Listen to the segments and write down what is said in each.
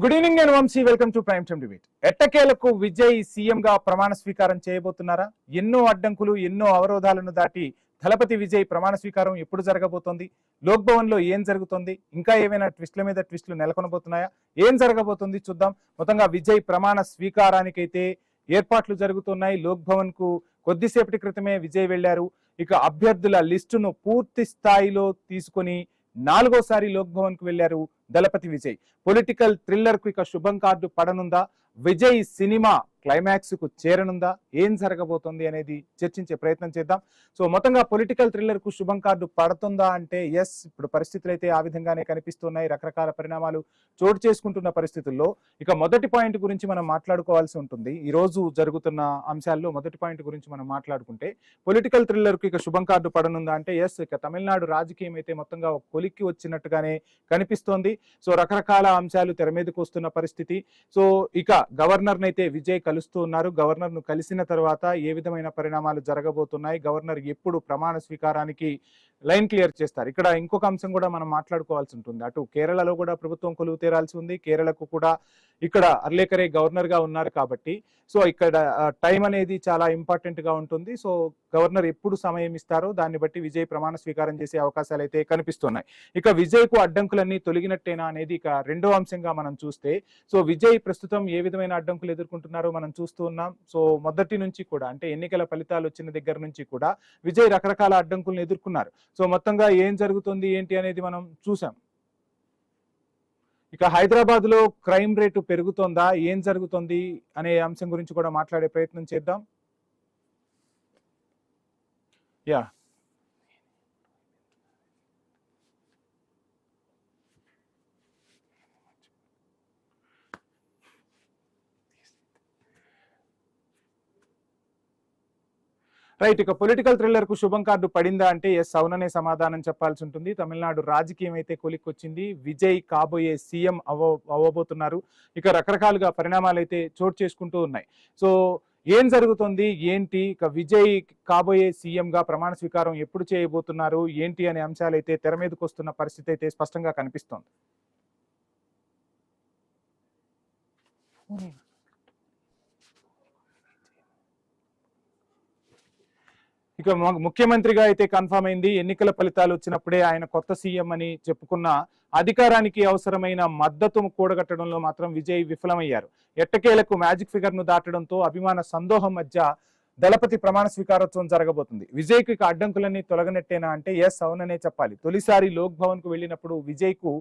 Good evening and Vamshi, welcome to prime time debate. ఎట్టకేలకు Vijay CM గా ప్రమాణ స్వీకారం చేయబోతున్నారా? ఎన్నో అడ్డంకులు, ఎన్నో అవరోధాలను దాటి దళపతి విజయ్ ప్రమాణ స్వీకారం ఎప్పుడు జరగబోతోంది? లోక్ భవన్ లో ఏం జరుగుతుంది? ఇంకా ఏమైనా ట్విస్ట్ల మీద ట్విస్టులు నెలకొనబోతున్నాయా? ఏం జరగబోతుంది చూద్దాం. మొత్తంగా విజయ్ ప్రమాణ స్వీకారానికైతే ఏర్పాట్లు జరుగుతున్నాయి. లోక్ భవన్ కు కొద్దిసేపటి క్రితమే విజయ్ వెళ్లారు. ఇక అభ్యర్థుల లిస్టును పూర్తి స్థాయిలో తీసుకొని 4వ సారి లోక్ భవన్ కు వెళ్లారు దళపతి విజయ్. పొలిటికల్ థ్రిల్లర్ కు ఇక శుభం కార్డు పడనుందా? విజయ్ సినిమా క్లైమాక్స్ కు చేరనుందా? ఏం జరగబోతోంది అనేది చర్చించే ప్రయత్నం చేద్దాం. సో మొత్తంగా పొలిటికల్ థ్రిల్లర్ కు శుభం కార్డు పడుతుందా అంటే ఎస్, ఇప్పుడు పరిస్థితులు అయితే ఆ విధంగానే కనిపిస్తున్నాయి. రకరకాల పరిణామాలు చోటు చేసుకుంటున్న పరిస్థితుల్లో ఇక మొదటి పాయింట్ గురించి మనం మాట్లాడుకోవాల్సి ఉంటుంది. ఈ రోజు జరుగుతున్న అంశాల్లో మొదటి పాయింట్ గురించి మనం మాట్లాడుకుంటే పొలిటికల్ థ్రిల్లర్ కు ఇక శుభం కార్డు పడనుందా అంటే ఎస్, ఇక తమిళనాడు రాజకీయం అయితే మొత్తంగా ఒక కొలిక్కి వచ్చినట్టుగానే కనిపిస్తోంది. సో రకరకాల అంశాలు తెర మీదకు వస్తున్న పరిస్థితి. సో ఇక గవర్నర్ నైతే విజయ్ కలుస్తూ ఉన్నారు. గవర్నర్ ను కలిసిన తర్వాత ఏ విధమైన పరిణామాలు జరగబోతున్నాయి, గవర్నర్ ఎప్పుడు ప్రమాణ స్వీకారానికి లైన్ క్లియర్ చేస్తారు? ఇక్కడ ఇంకొక అంశం కూడా మనం మాట్లాడుకోవాల్సి ఉంటుంది. అటు కేరళలో కూడా ప్రభుత్వం కొలువు తీరాల్సి ఉంది. కేరళకు కూడా ఇక్కడ అర్లేకరే గవర్నర్ గా ఉన్నారు కాబట్టి సో ఇక్కడ టైం అనేది చాలా ఇంపార్టెంట్ గా ఉంటుంది. సో గవర్నర్ ఎప్పుడు సమయం ఇస్తారో దాన్ని బట్టి విజయ్ ప్రమాణ స్వీకారం చేసే అవకాశాలు అయితే కనిపిస్తున్నాయి. ఇక విజయ్ కు అడ్డంకులన్నీ తొలగినట్టేనా అనేది ఇక రెండో అంశంగా మనం చూస్తే, సో విజయ్ ప్రస్తుతం ఏ విధమైన అడ్డంకులు ఎదుర్కొంటున్నారో మనం చూస్తూ ఉన్నాం. సో మొదటి నుంచి కూడా అంటే ఎన్నికల ఫలితాలు వచ్చిన దగ్గర నుంచి కూడా విజయ్ రకరకాల అడ్డంకులను ఎదుర్కొన్నారు. సో మొత్తంగా ఏం జరుగుతుంది ఏంటి అనేది మనం చూసాం. ఇక హైదరాబాద్ లో క్రైమ్ రేటు పెరుగుతోందా, ఏం జరుగుతుంది అనే అంశం గురించి కూడా మాట్లాడే ప్రయత్నం చేద్దాం. యా రైట్, ఇక పొలిటికల్ థ్రిల్లర్ కు శుభం కార్డు పడిందా అంటే ఎస్, అవుననే సమాధానం చెప్పాల్సి ఉంటుంది. తమిళనాడు రాజకీయం అయితే కొలిక్కొచ్చింది. విజయ్ కాబోయే సీఎం అవ్వబోతున్నారు. ఇక రకరకాలుగా పరిణామాలు అయితే చోటు చేసుకుంటూ ఉన్నాయి. సో ఏం జరుగుతుంది ఏంటి, ఇక విజయ్ కాబోయే సీఎం గా ప్రమాణ స్వీకారం ఎప్పుడు చేయబోతున్నారు ఏంటి అనే అంశాలు అయితే తెర మీదకి వస్తున్న పరిస్థితి అయితే స్పష్టంగా కనిపిస్తోంది. ఇక ముఖ్యమంత్రిగా అయితే కన్ఫర్మ్ అయింది. ఎన్నికల ఫలితాలు వచ్చినప్పుడే ఆయన కొత్త సీఎం అని చెప్పుకున్న అధికారానికి అవసరమైన మద్దతు కూడగట్టడంలో మాత్రం విజయ్ విఫలమయ్యారు. ఎట్టకేలకు మ్యాజిక్ ఫిగర్ ను దాటడంతో అభిమాన సందోహం మధ్య దళపతి ప్రమాణ స్వీకారోత్సవం జరగబోతుంది. విజయ్ కు ఇక అడ్డంకులన్నీ తొలగనట్టేనా అంటే ఎస్, అవుననే చెప్పాలి. తొలిసారి లోక్ భవన్ కు వెళ్ళినప్పుడు విజయ్ కు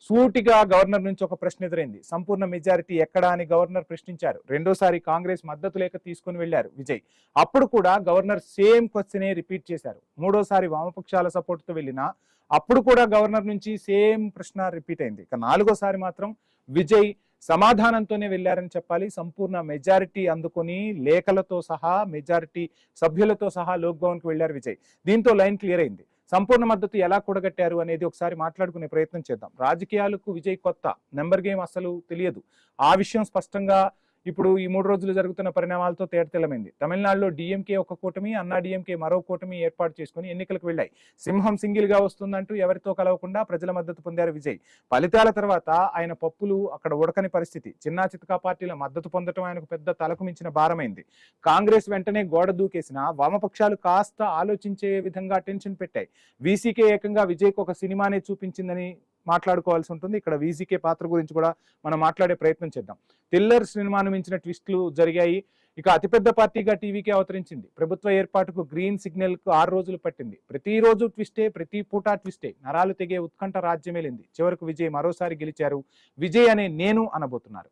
సూటిగా గవర్నర్ నుంచి ఒక ప్రశ్న ఎదురైంది. సంపూర్ణ మెజారిటీ ఎక్కడా అని గవర్నర్ ప్రశ్నించారు. రెండోసారి కాంగ్రెస్ మద్దతు లేఖ తీసుకుని వెళ్లారు విజయ్. అప్పుడు కూడా గవర్నర్ సేమ్ క్వశ్చనే రిపీట్ చేశారు. మూడోసారి వామపక్షాల సపోర్ట్ తో వెళ్ళినా అప్పుడు కూడా గవర్నర్ నుంచి సేమ్ ప్రశ్న రిపీట్ అయింది. ఇక 4వ సారి మాత్రం విజయ్ సమాధానంతోనే వెళ్లారని చెప్పాలి. సంపూర్ణ మెజారిటీ అందుకొని లేఖలతో సహా మెజారిటీ సభ్యులతో సహా లోక్ భవన్ కు వెళ్లారు విజయ్. దీంతో లైన్ క్లియర్ అయింది. సంపూర్ణ మద్దతు ఎలా కూడగట్టారు అనేది ఒకసారి మాట్లాడుకునే ప్రయత్నం చేద్దాం. రాజకీయాలకు విజయ్ కొత్త, నెంబర్ గేమ్ అసలు తెలియదు. ఆ విషయం స్పష్టంగా ఇప్పుడు ఈ 3 రోజులు జరుగుతున్న పరిణామాలతో తేటతెల్లమైంది. తమిళనాడులో డిఎంకే ఒక కూటమి, అన్నా డిఎంకే మరో కూటమి ఏర్పాటు చేసుకుని ఎన్నికలకు వెళ్ళాయి. సింహం సింగిల్ గా వస్తుందంటూ ఎవరితో కలవకుండా ప్రజల మద్దతు పొందారు విజయ్. ఫలితాల తర్వాత ఆయన పప్పులు అక్కడ ఉడకని పరిస్థితి. చిన్నా చితకా పార్టీల మద్దతు పొందడం ఆయనకు పెద్ద తలకు మించిన భారమైంది. కాంగ్రెస్ వెంటనే గోడ దూకేసిన వామపక్షాలు కాస్త ఆలోచించే విధంగా టెన్షన్ పెట్టాయి. వీసీకే ఏకంగా విజయ్కు ఒక సినిమానే చూపించిందని మాట్లాడుకోవాల్సి ఉంటుంది. ఇక్కడ వీసీకే పాత్ర గురించి కూడా మనం మాట్లాడే ప్రయత్నం చేద్దాం. థ్రిల్లర్ సినిమాను మించిన ట్విస్టులు జరిగాయి. ఇక అతిపెద్ద పార్టీగా టీవీకే అవతరించింది. ప్రభుత్వ ఏర్పాటుకు గ్రీన్ సిగ్నల్ కు 6 రోజులు పట్టింది. ప్రతిరోజు ట్విస్టే, ప్రతి పూట ట్విస్టే. నరాలు తెగే ఉత్కంఠ రాజ్యమేలింది. చివరకు విజయ్ మరోసారి గెలిచారు. విజయ్ అనే నేను అనబోతున్నారు.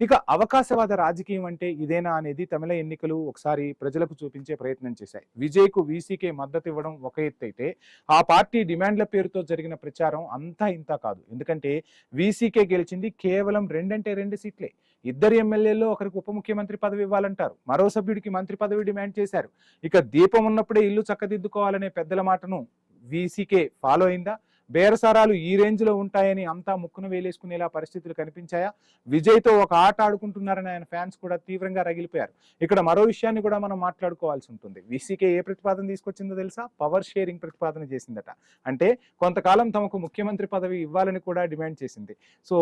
ఇక అవకాశవాద రాజకీయం అంటే ఇదేనా అనేది తమిళ ఎన్నికలు ఒకసారి ప్రజలకు చూపించే ప్రయత్నం చేశాయి. విజయ్ కు వీసీకే మద్దతు ఇవ్వడం ఒక ఎత్తు అయితే ఆ పార్టీ డిమాండ్ల పేరుతో జరిగిన ప్రచారం అంతా ఇంతా కాదు. ఎందుకంటే వీసీకే గెలిచింది కేవలం 2 సీట్లే. 2 ఎమ్మెల్యేల్లో ఒకరికి ఉప ముఖ్యమంత్రి పదవి ఇవ్వాలంటారు, మరో సభ్యుడికి మంత్రి పదవి డిమాండ్ చేశారు. ఇక దీపం ఉన్నప్పుడే ఇల్లు చక్కదిద్దుకోవాలనే పెద్దల మాటను వీసీకే ఫాలో అయిందా? బేరసారాలు ఈ రేంజ్ లో ఉంటాయని అంతా ముక్కున వేలేసుకునేలా పరిస్థితులు కనిపించాయా? విజయ్తో ఒక ఆట ఆడుకుంటున్నారని ఆయన ఫ్యాన్స్ కూడా తీవ్రంగా రగిలిపోయారు. ఇక్కడ మరో విషయాన్ని కూడా మనం మాట్లాడుకోవాల్సి ఉంటుంది. వీసీకే ఏ ప్రతిపాదన తీసుకొచ్చిందో తెలుసా? పవర్ షేరింగ్ ప్రతిపాదన చేసిందట. అంటే కొంతకాలం తమకు ముఖ్యమంత్రి పదవి ఇవ్వాలని కూడా డిమాండ్ చేసింది. సో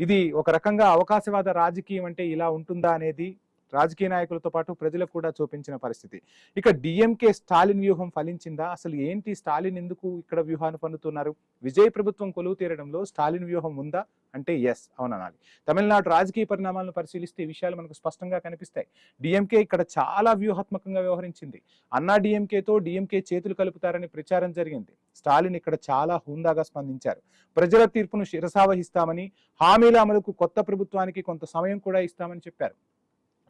ఇది ఒక రకంగా అవకాశవాద రాజకీయం అంటే ఇలా ఉంటుందా అనేది రాజకీయ నాయకులతో పాటు ప్రజలకు కూడా చూపించిన పరిస్థితి. ఇక డిఎంకే స్టాలిన్ వ్యూహం ఫలించిందా? అసలు ఏంటి, స్టాలిన్ ఎందుకు ఇక్కడ వ్యూహాన్ని పన్నుతున్నారు? విజయ్ ప్రభుత్వం కొలువు తీరడంలో స్టాలిన్ వ్యూహం ఉందా అంటే ఎస్, అవుననాలి. తమిళనాడు రాజకీయ పరిణామాలను పరిశీలిస్తే ఈ విషయాలు మనకు స్పష్టంగా కనిపిస్తాయి. డిఎంకే ఇక్కడ చాలా వ్యూహాత్మకంగా వ్యవహరించింది. అన్నా డిఎంకేతో డిఎంకే చేతులు కలుపుతారని ప్రచారం జరిగింది. స్టాలిన్ ఇక్కడ చాలా హుందాగా స్పందించారు. ప్రజల తీర్పును శిరసావహిస్తామని, హామీల అమలుకు కొత్త ప్రభుత్వానికి కొంత సమయం కూడా ఇస్తామని చెప్పారు.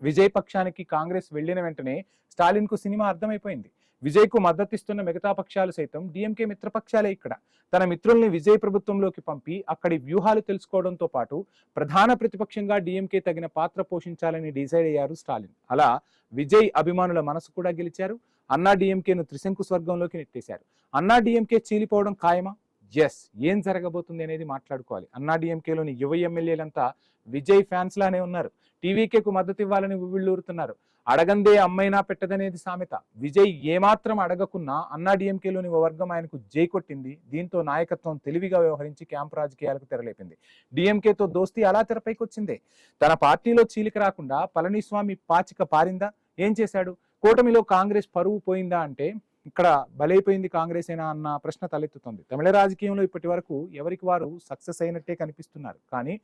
విజయ్ పక్షానికి కాంగ్రెస్ వెళ్లిన వెంటనే స్టాలిన్ కు సినిమా అర్థమైపోయింది. విజయ్ కు మద్దతిస్తున్న మిగతా పక్షాలు సైతం డిఎంకే మిత్రపక్షాలే. ఇక్కడ తన మిత్రుల్ని విజయ్ ప్రభుత్వంలోకి పంపి అక్కడి వ్యూహాలు తెలుసుకోవడంతో పాటు ప్రధాన ప్రతిపక్షంగా డిఎంకే తగిన పాత్ర పోషించాలని డిసైడ్ అయ్యారు స్టాలిన్. అలా విజయ్ అభిమానుల మనసు కూడా గెలిచారు. అన్నా డిఎంకేను త్రిశంకు స్వర్గంలోకి నెట్టేశారు. అన్నా డిఎంకే చీలిపోవడం ఖాయమా? ఎస్. ఏం జరగబోతుంది అనేది మాట్లాడుకోవాలి. అన్నా డిఎంకేలోని యువ ఎమ్మెల్యేలంతా విజయ్ ఫ్యాన్స్ లానే ఉన్నారు. టీవీకేకు మద్దతు ఇవ్వాలని ఉవ్విళ్ళూరుతున్నారు. అడగందే అమ్మైనా పెట్టదనేది సామెత. విజయ్ ఏమాత్రం అడగకున్నా అన్నా డిఎంకేలోని ఓ వర్గం ఆయనకు జై కొట్టింది. దీంతో నాయకత్వం తెలివిగా వ్యవహరించి క్యాంపు రాజకీయాలకు తెరలేపింది. డిఎంకేతో దోస్తీ అలా తెరపైకి వచ్చిందే. తన పార్టీలో చీలిక రాకుండా పళనిస్వామి పాచిక పారిందా? ఏం చేశాడు? కూటమిలో కాంగ్రెస్ పరువు పోయిందా అంటే ఇక్కడ బలైపోయింది కాంగ్రెసేనా అన్న ప్రశ్న తలెత్తుతుంది. తమిళ రాజకీయంలో ఇప్పటి వరకు ఎవరికి వారు సక్సెస్ అయినట్టే కనిపిస్తున్నారు. కానీ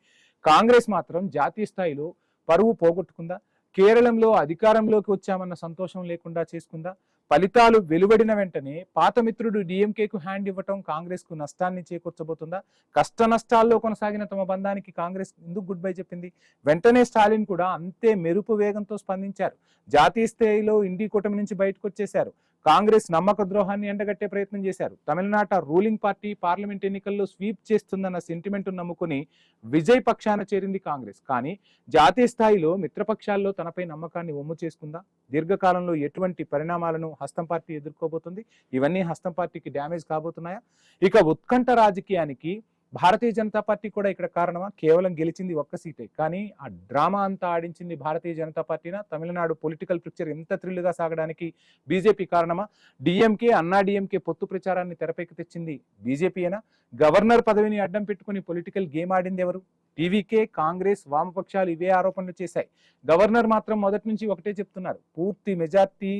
కాంగ్రెస్ మాత్రం జాతీయ స్థాయిలో పరువు పోగొట్టుకుందా? కేరళంలో అధికారంలోకి వచ్చామన్న సంతోషం లేకుండా చేసుకుందా? ఫలితాలు వెలువడిన వెంటనే పాత మిత్రుడు డిఎంకేకు హ్యాండ్ ఇవ్వటం కాంగ్రెస్ కు నష్టాన్ని చేకూర్చబోతుందా? కష్ట నష్టాల్లో కొనసాగిన తమ బంధానికి కాంగ్రెస్ ఎందుకు గుడ్ బై చెప్పింది? వెంటనే స్టాలిన్ కూడా అంతే మెరుపు వేగంతో స్పందించారు. జాతీయ స్థాయిలో ఇండి కూటమి నుంచి బయటకు వచ్చేశారు. కాంగ్రెస్ నమ్మక ద్రోహాన్ని ఎండగట్టే ప్రయత్నం చేశారు. తమిళనాట రూలింగ్ పార్టీ పార్లమెంట్ ఎన్నికల్లో స్వీప్ చేస్తుందన్న సెంటిమెంట్ నమ్ముకుని విజయ్ పక్షాన చేరింది కాంగ్రెస్. కానీ జాతీయ స్థాయిలో మిత్రపక్షాల్లో తనపై నమ్మకాన్ని ఒమ్ము చేసుకుందా? దీర్ఘకాలంలో ఎటువంటి పరిణామాలను హస్తం పార్టీ ఎదుర్కోబోతుంది? ఇవన్నీ హస్తం పార్టీకి డ్యామేజ్ కాబోతున్నాయా? ఇక ఉత్కంఠ రాజకీయానికి భారతీయ జనతా పార్టీ కూడా ఇక్కడ కారణమా? కేవలం గెలిచింది ఒక్క సీటే, కానీ ఆ డ్రామా అంతా ఆడించింది భారతీయ జనతా పార్టీనా? తమిళనాడు పొలిటికల్ పిక్చర్ ఎంత థ్రిల్గా సాగడానికి బీజేపీ కారణమా? డిఎంకే అన్నా డిఎంకే పొత్తు ప్రచారాన్ని తెరపైకి తెచ్చింది బీజేపీయేనా? గవర్నర్ పదవిని అడ్డం పెట్టుకుని పొలిటికల్ గేమ్ ఆడింది ఎవరు? టీవీకే, కాంగ్రెస్, వామపక్షాలు ఇవే ఆరోపణలు చేశాయి. గవర్నర్ మాత్రం మొదటి నుంచి ఒకటే చెప్తున్నారు, పూర్తి మెజార్టీ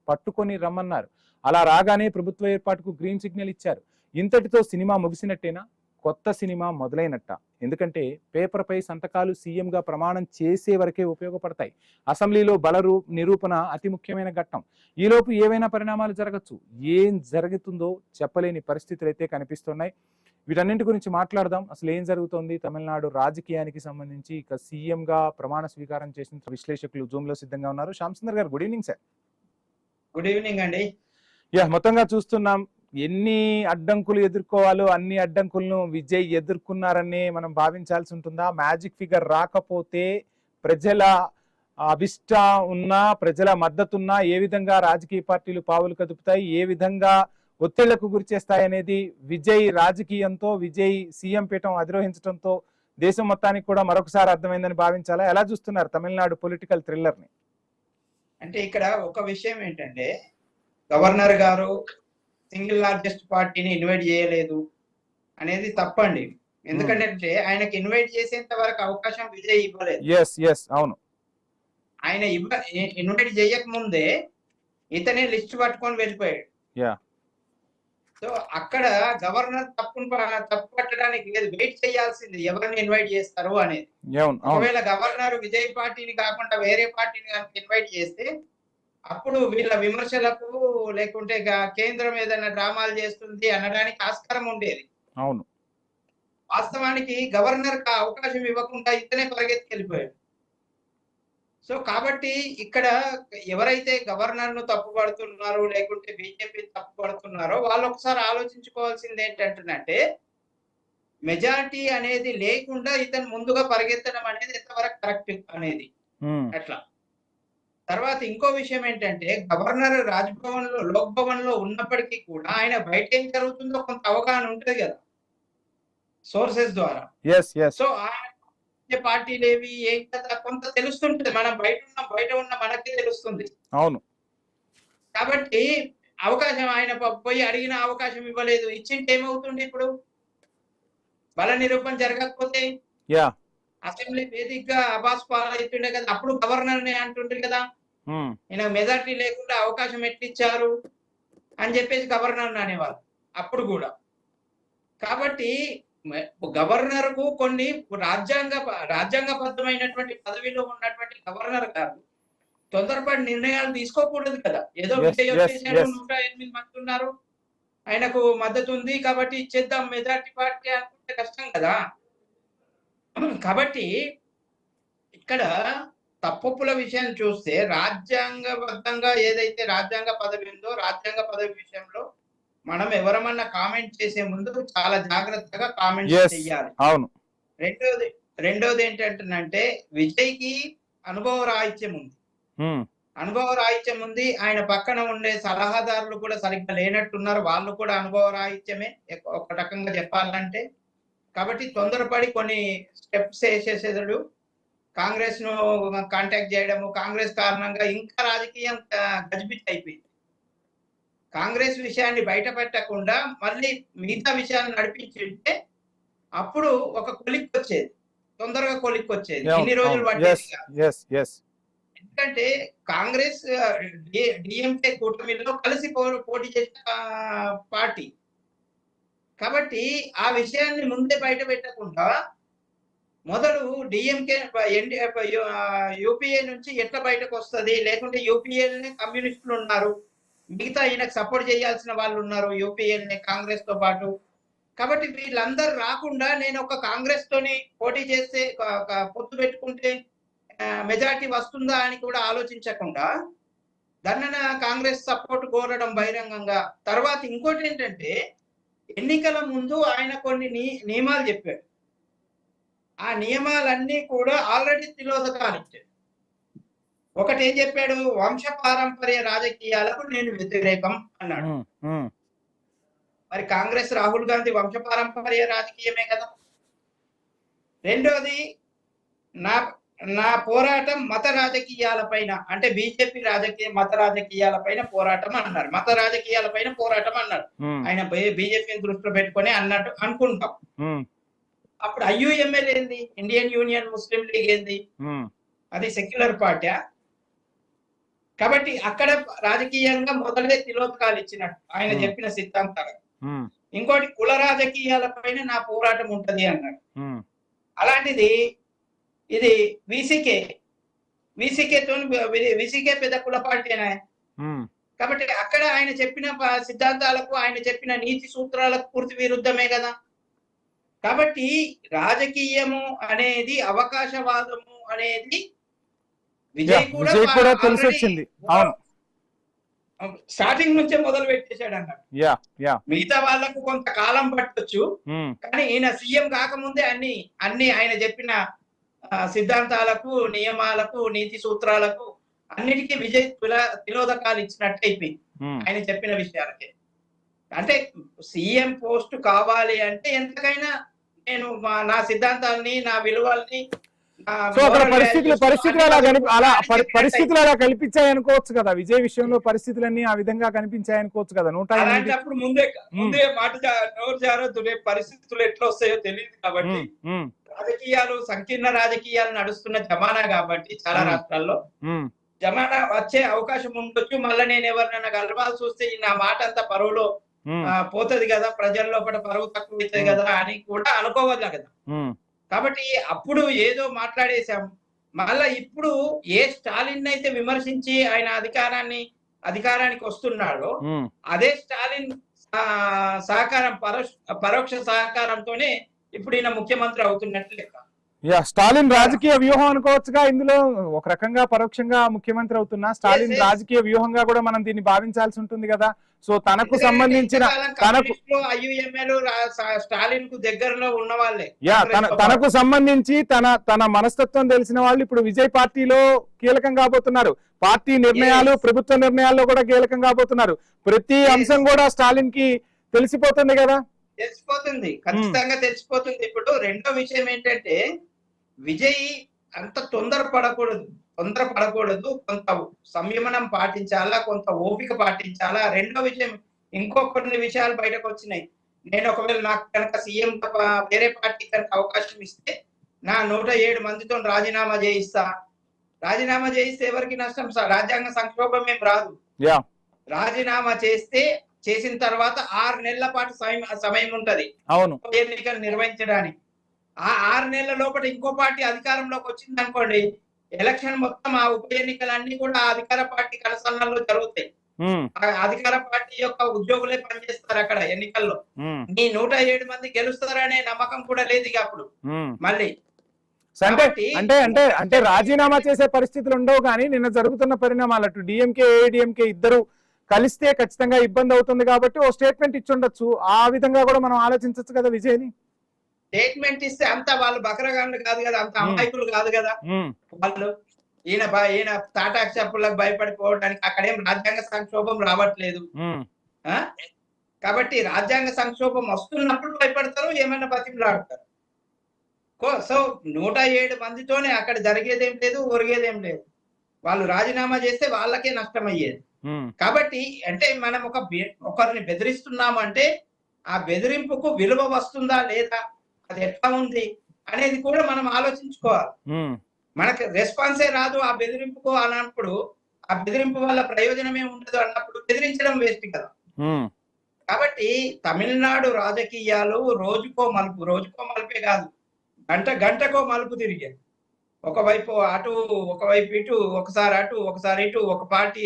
పట్టుకొని రమ్మన్నారు. అలా రాగానే ప్రభుత్వ ఏర్పాటుకు గ్రీన్ సిగ్నల్ ఇచ్చారు. ఇంతటితో సినిమా ముగిసినట్టేనా? కొత్త సినిమా మొదలైనట్ట. ఎందుకంటే పేపర్పై సంతకాలు సీఎంగా ప్రమాణం చేసే వరకే ఉపయోగపడతాయి. అసెంబ్లీలో నిరూపణ అతి ముఖ్యమైన ఘట్టం. ఈలోపు ఏవైనా పరిణామాలు జరగచ్చు. ఏం జరుగుతుందో చెప్పలేని పరిస్థితులు అయితే కనిపిస్తున్నాయి. వీటన్నింటి గురించి మాట్లాడదాం. అసలు ఏం జరుగుతోంది తమిళనాడు రాజకీయానికి సంబంధించి? ఇక సీఎంగా ప్రమాణ స్వీకారం చేసిన విశ్లేషకులు జూమ్ లో సిద్ధంగా ఉన్నారు. శ్యామ్ సుందర్ గారు, good evening sir. Good evening అండి. మొత్తంగా చూస్తున్నాం, ఎన్ని అడ్డంకులు ఎదుర్కోవాలో అన్ని అడ్డంకులను విజయ్ ఎదుర్కొన్నారని మనం భావించాల్సి ఉంటుందా? మ్యాజిక్ ఫిగర్ రాకపోతే ప్రజల అభిష్ట ఉన్నా, ప్రజల మద్దతున్నా ఏ విధంగా రాజకీయ పార్టీలు పావులు కదుపుతాయి, ఏ విధంగా ఒత్తిళ్లకు గురి చేస్తాయి అనేది విజయ్ రాజకీయంతో, విజయ్ సీఎం పీఠం అధిరోహించడంతో దేశం మొత్తానికి కూడా మరొకసారి అర్థమైందని భావించాలా? ఎలా చూస్తున్నారు తమిళనాడు పొలిటికల్ థ్రిల్లర్ ని? అంటే ఇక్కడ ఒక విషయం ఏంటంటే, గవర్నర్ గారు సింగిల్ లార్జెస్ట్ పార్టీని ఇన్వైట్ చేయలేదు అనేది తప్పండి. ఎందుకంటే ఆయనకి ఇన్వైట్ చేసేంత వరకు అవకాశం విజయ్ ఇవ్వలేదు. అవును. ఆయన ఇన్వైట్ చేయక ముందే ఇతనే లిస్ట్ పట్టుకొని వెళ్ళిపోయాడు. సో అక్కడ గవర్నర్ తప్పు పట్టడానికి లేదు, వెయిట్ చేయాల్సింది ఎవరిని ఇన్వైట్ చేస్తారు అనేది. ఒకవేళ గవర్నర్ విజయ్ పార్టీని కాకుండా వేరే పార్టీని కనుక ఇన్వైట్ చేస్తే అప్పుడు వీళ్ళ విమర్శలకు లేకుంటే కేంద్రం ఏదైనా డ్రామాలు చేస్తుంది అనడానికి ఆస్కారం ఉండేది. అవును. వాస్తవానికి గవర్నర్ కు అవకాశం ఇవ్వకుండా ఇతనే పరిగెత్తుకెళ్ళిపోయాడు. సో కాబట్టి ఇక్కడ ఎవరైతే గవర్నర్ ను తప్పుపడుతున్నారో లేకుంటే బీజేపీ తప్పుపడుతున్నారో వాళ్ళు ఒకసారి ఆలోచించుకోవాల్సింది ఏంటంటే, మెజారిటీ అనేది లేకుండా ఇతను ముందుగా పరిగెత్తడం అనేది ఎంతవరకు కరెక్ట్ అనేది. అట్లా తర్వాత ఇంకో విషయం ఏంటంటే, గవర్నర్ రాజ్భవన్ లో లోక్ భవన్ లో ఉన్నప్పటికీ కూడా ఆయన బయట ఏం జరుగుతుందో కొంత అవగాహన ఉంటుంది కదా. సోర్సెస్ ద్వారా. ఎస్ ఎస్ సో ఆయన పార్టీలు ఏవి ఏం కదా కొంత తెలుస్తుంటది, మనం బయట ఉన్న మనకే తెలుస్తుంది. అవును. కాబట్టి అవకాశం ఆయన పోయి అడిగిన అవకాశం ఇవ్వలేదు. ఇచ్చింటే ఏమవుతుంది ఇప్పుడు? బల నిరూపణ జరగకపోతే యా అసెంబ్లీ వేదికగా అబాస్ పాలవుతుండే కదా. అప్పుడు గవర్నర్ నే అంటుండ్రు కదా, ఈయన మెజార్టీ లేకుండా అవకాశం ఎట్లిచ్చారు అని చెప్పేసి గవర్నర్ అనేవారు అప్పుడు కూడా. కాబట్టి గవర్నర్ కు కొన్ని రాజ్యాంగబద్ధమైనటువంటి పదవిలో ఉన్నటువంటి గవర్నర్ గారు తొందరపడి నిర్ణయాలు తీసుకోకూడదు కదా. ఏదో విజయ్ వచ్చేసాడు, 108 మంది ఉన్నారు, ఆయనకు మద్దతు ఉంది కాబట్టి ఇచ్చేద్దాం మెజార్టీ పార్టీ అనుకుంటే కష్టం కదా. కాబట్టి ఇక్కడ తప్పుల విషయం చూస్తే రాజ్యాంగబద్ధంగా ఏదైతే రాజ్యాంగ పదవి ఉందో, రాజ్యాంగ పదవి విషయంలో మనం ఎవరమన్నా కామెంట్ చేసే ముందు చాలా జాగ్రత్తగా కామెంట్ చేయాలి. అవును. రెండోది ఏంటంటే విజయ్కి అనుభవ రాహిత్యం ఉంది. ఆయన పక్కన ఉండే సలహాదారులు కూడా సరిగ్గా లేనట్టున్నారు, వాళ్ళు కూడా అనుభవ రాహిత్యమే ఒక రకంగా చెప్పాలంటే. కాబట్టి తొందరపడి కొన్ని స్టెప్స్ వేసేసేదాడు, కాంగ్రెస్ ను కాంటాక్ట్ చేయడము, కాంగ్రెస్ కారణంగా ఇంకా రాజకీయం గజిబిజి అయిపోయింది. కాంగ్రెస్ విషయాన్ని బయట పెట్టకుండా మళ్ళీ మిగతా విషయాన్ని నడిపించుంటే అప్పుడు ఒక కొలిక్ వచ్చేది, తొందరగా కొలిక్ వచ్చేది. ఇన్ని రోజులు పట్టేది. ఎందుకంటే కాంగ్రెస్ డిఎంకే కూటమిలో కలిసి పోటీ చేసిన పార్టీ కాబట్టి ఆ విషయాన్ని ముందే బయట పెట్టకుండా మొదలు డిఎంకే యూపీఏ నుంచి ఎట్లా బయటకు వస్తుంది, లేకుంటే యూపీఏనే కమ్యూనిస్టులు ఉన్నారు, మిగతా ఈయనకు సపోర్ట్ చేయాల్సిన వాళ్ళు ఉన్నారు యూపీఏనే కాంగ్రెస్ తో పాటు. కాబట్టి వీళ్ళందరూ రాకుండా నేను ఒక కాంగ్రెస్ తోని పోటీ చేస్తే పొత్తు పెట్టుకుంటే మెజారిటీ వస్తుందా అని కూడా ఆలోచించకుండా దన్నన కాంగ్రెస్ సపోర్ట్ కోరడం బహిరంగంగా. తర్వాత ఇంకోటి ఏంటంటే ఎన్నికల ముందు ఆయన కొన్ని నియమాలు చెప్పాడు, ఆ నియమాలన్నీ కూడా ఆల్రెడీ తిలోదకాలు ఇచ్చాడు. ఒకటి ఏం చెప్పాడు, వంశ పారంపర్య రాజకీయాలకు నేను వ్యతిరేకం అన్నాడు. మరి కాంగ్రెస్ రాహుల్ గాంధీ వంశ పారంపర్య రాజకీయమే కదా. రెండోది నా పోరాటం మత రాజకీయాల పైన, అంటే బీజేపీ మత రాజకీయాల పైన పోరాటం అన్నారు, మత రాజకీయాల పైన పోరాటం అన్నారు. ఆయన బీజేపీని దృష్టిలో పెట్టుకొని అన్నట్టు అనుకుంటాం. అప్పుడు ఐయుఎంఎల్ ఏంది, ఇండియన్ యూనియన్ ముస్లిం లీగ్ ఏంది, అది సెక్యులర్ పార్టీ. కాబట్టి అక్కడ రాజకీయంగా మొదలే తిలోదకాలు ఇచ్చినట్టు ఆయన చెప్పిన సిద్ధాంతాలు. ఇంకోటి కుల రాజకీయాల పైన నా పోరాటం ఉంటది అన్నాడు. అలాంటిది ఇది విసికే పెద్ద కుల పార్టీనా. కాబట్టి అక్కడ ఆయన చెప్పిన సిద్ధాంతాలకు, ఆయన చెప్పిన నీతి సూత్రాలకు పూర్తి విరుద్ధమే కదా. కాబట్టి రాజకీయము అనేది, అవకాశవాదము అనేది విజయ్ కూడా తెలిసి వచ్చింది. స్టార్టింగ్ నుంచే మొదలు పెట్టేశాడు అన్నాడు. మిగతా వాళ్ళకు కొంతకాలం పట్టొచ్చు, కానీ ఈయన సీఎం కాకముందే అన్ని ఆయన చెప్పిన సిద్ధాంతాలకు, నియమాలకు, నీతి సూత్రాలకు అన్నిటికీ విజయ్ తిలోదకాలు ఇచ్చినట్టు అయిపోయింది ఆయన చెప్పిన విషయాలకి. అంటే సీఎం పోస్ట్ కావాలి అంటే ఎంతకైనా నేను నా సిద్ధాంతాలని, నా విలువల్ని, పరిస్థితులు అలా కల్పించాయి అనుకోవచ్చు కదా. విజయ్ విషయంలో పరిస్థితులన్నీ ఆ విధంగా కనిపించాయి అనుకోవచ్చు కదా. అలాంటప్పుడు ముందే మాట నోరు జారొద్దు, పరిస్థితులు ఎట్లా వస్తాయో తెలియదు. కాబట్టి రాజకీయాలు, సంకీర్ణ రాజకీయాలు నడుస్తున్న జమానా కాబట్టి చాలా రాష్ట్రాల్లో జమానా వచ్చే అవకాశం ఉండొచ్చు. మళ్ళీ నేను ఎవరినైనా కలపాల్సి వస్తే నా మాట అంతా పరువులో పోతుంది కదా, ప్రజల్లో పరువు తక్కువ అవుతుంది కదా అని కూడా అనుకోవద్దు కదా. కాబట్టి అప్పుడు ఏదో మాట్లాడేశాం, మళ్ళా ఇప్పుడు ఏ స్టాలిన్ అయితే విమర్శించి ఆయన అధికారానికి వస్తున్నాడో అదే స్టాలిన్ సహకారం, పరోక్ష సహకారంతోనే ఇప్పుడు ఈయన ముఖ్యమంత్రి అవుతున్నట్లు లెక్క. స్టాలిన్ రాజకీయ వ్యూహం అనుకోవచ్చుగా. ఇందులో ఒక రకంగా పరోక్షంగా ముఖ్యమంత్రి అవుతున్నా స్టాలిన్ రాజకీయ వ్యూహంగా కూడా మనం దీన్ని భావించాల్సి ఉంటుంది కదా. సో తనకు సంబంధించిన స్టాలిన్ కు దగ్గరలో ఉన్న వాళ్ళే, తనకు సంబంధించి తన మనస్తత్వం తెలిసిన వాళ్ళు ఇప్పుడు విజయ్ పార్టీలో కీలకం కాబోతున్నారు. పార్టీ నిర్ణయాలు, ప్రభుత్వ నిర్ణయాల్లో కూడా కీలకం కాబోతున్నారు. ప్రతి అంశం కూడా స్టాలిన్ కి తెలిసిపోతుంది కదా. తెలిసిపోతుంది, ఖచ్చితంగా తెలిసిపోతుంది. ఇప్పుడు రెండో విషయం ఏంటంటే విజయ్ అంత తొందర పడకూడదు, కొంత సంయమనం పాటించాలా, కొంత ఓపిక పాటించాలా. రెండో విషయం, ఇంకో కొన్ని విషయాలు బయటకు వచ్చినాయి. నేను ఒకవేళ నాకు కనుక సీఎం వేరే పార్టీ కనుక అవకాశం ఇస్తే నా 107 మందితో రాజీనామా చేయిస్తా. రాజీనామా చేయిస్తే ఎవరికి నష్టం? రాజ్యాంగ సంక్షోభం ఏం రాదు. రాజీనామా చేసిన తర్వాత 6 నెలల పాటు సమయం ఉంటది అవును ఎన్నికలు నిర్వహించడానికి. ఆ 6 నెలల లోపల ఇంకో పార్టీ అధికారంలోకి వచ్చింది అనుకోండి, ఎలక్షన్ మొత్తం ఆ ఉప ఎన్నికలన్నీ కూడా ఆ అధికార పార్టీ కనసన్నల్లో జరుగుతాయి. ఆ అధికార పార్టీ యొక్క ఉద్యోగులే పనిచేస్తారు అక్కడ ఎన్నికల్లో. నీ 107 మంది గెలుస్తారనే నమ్మకం కూడా లేదు ఇక అప్పుడు మళ్ళీ. అంటే రాజీనామా చేసే పరిస్థితులు ఉండవు, కానీ నిన్న జరుగుతున్న పరిణామాలు అటు డిఎంకే ఏఐడిఎంకే ఇద్దరు కలిస్తే ఖచ్చితంగా ఇబ్బంది అవుతుంది కాబట్టి ఓ స్టేట్మెంట్ ఇచ్చి ఉండొచ్చు. ఆ విధంగా కూడా మనం ఆలోచించవచ్చు కదా విజయ్ని. స్టేట్మెంట్ ఇస్తే అంత వాళ్ళు బకరగాళ్ళు కాదు కదా, అంత అమాయకులు కాదు కదా వాళ్ళు. ఈయన తాటాకు చెప్పులకు భయపడిపోవడానికి అక్కడేం రాజ్యాంగ సంక్షోభం రావట్లేదు. కాబట్టి రాజ్యాంగ సంక్షోభం వస్తున్నప్పుడు భయపడతారు, ఏమైనా బతిమలాడతారు. సో 107 మందితోనే అక్కడ జరిగేదేం లేదు, ఒరిగేదేం లేదు. వాళ్ళు రాజీనామా చేస్తే వాళ్ళకే నష్టం అయ్యేది. కాబట్టి అంటే మనం ఒకరిని బెదిరిస్తున్నాము అంటే ఆ బెదిరింపుకు విలువ వస్తుందా లేదా, అది ఎట్లా ఉంది అనేది కూడా మనం ఆలోచించుకోవాలి. మనకు రెస్పాన్సే రాదు ఆ బెదిరింపుకు అన్నప్పుడు, ఆ బెదిరింపు వల్ల ప్రయోజనమే ఉండదు అన్నప్పుడు బెదిరించడం వేస్ట్ కదా. కాబట్టి తమిళనాడు రాజకీయాలు రోజుకో మలుపే కాదు, గంటకో మలుపు తిరిగేది. ఒకవైపు అటు, ఒకవైపు ఇటు, ఒకసారి అటు, ఒకసారి ఇటు. ఒక పార్టీ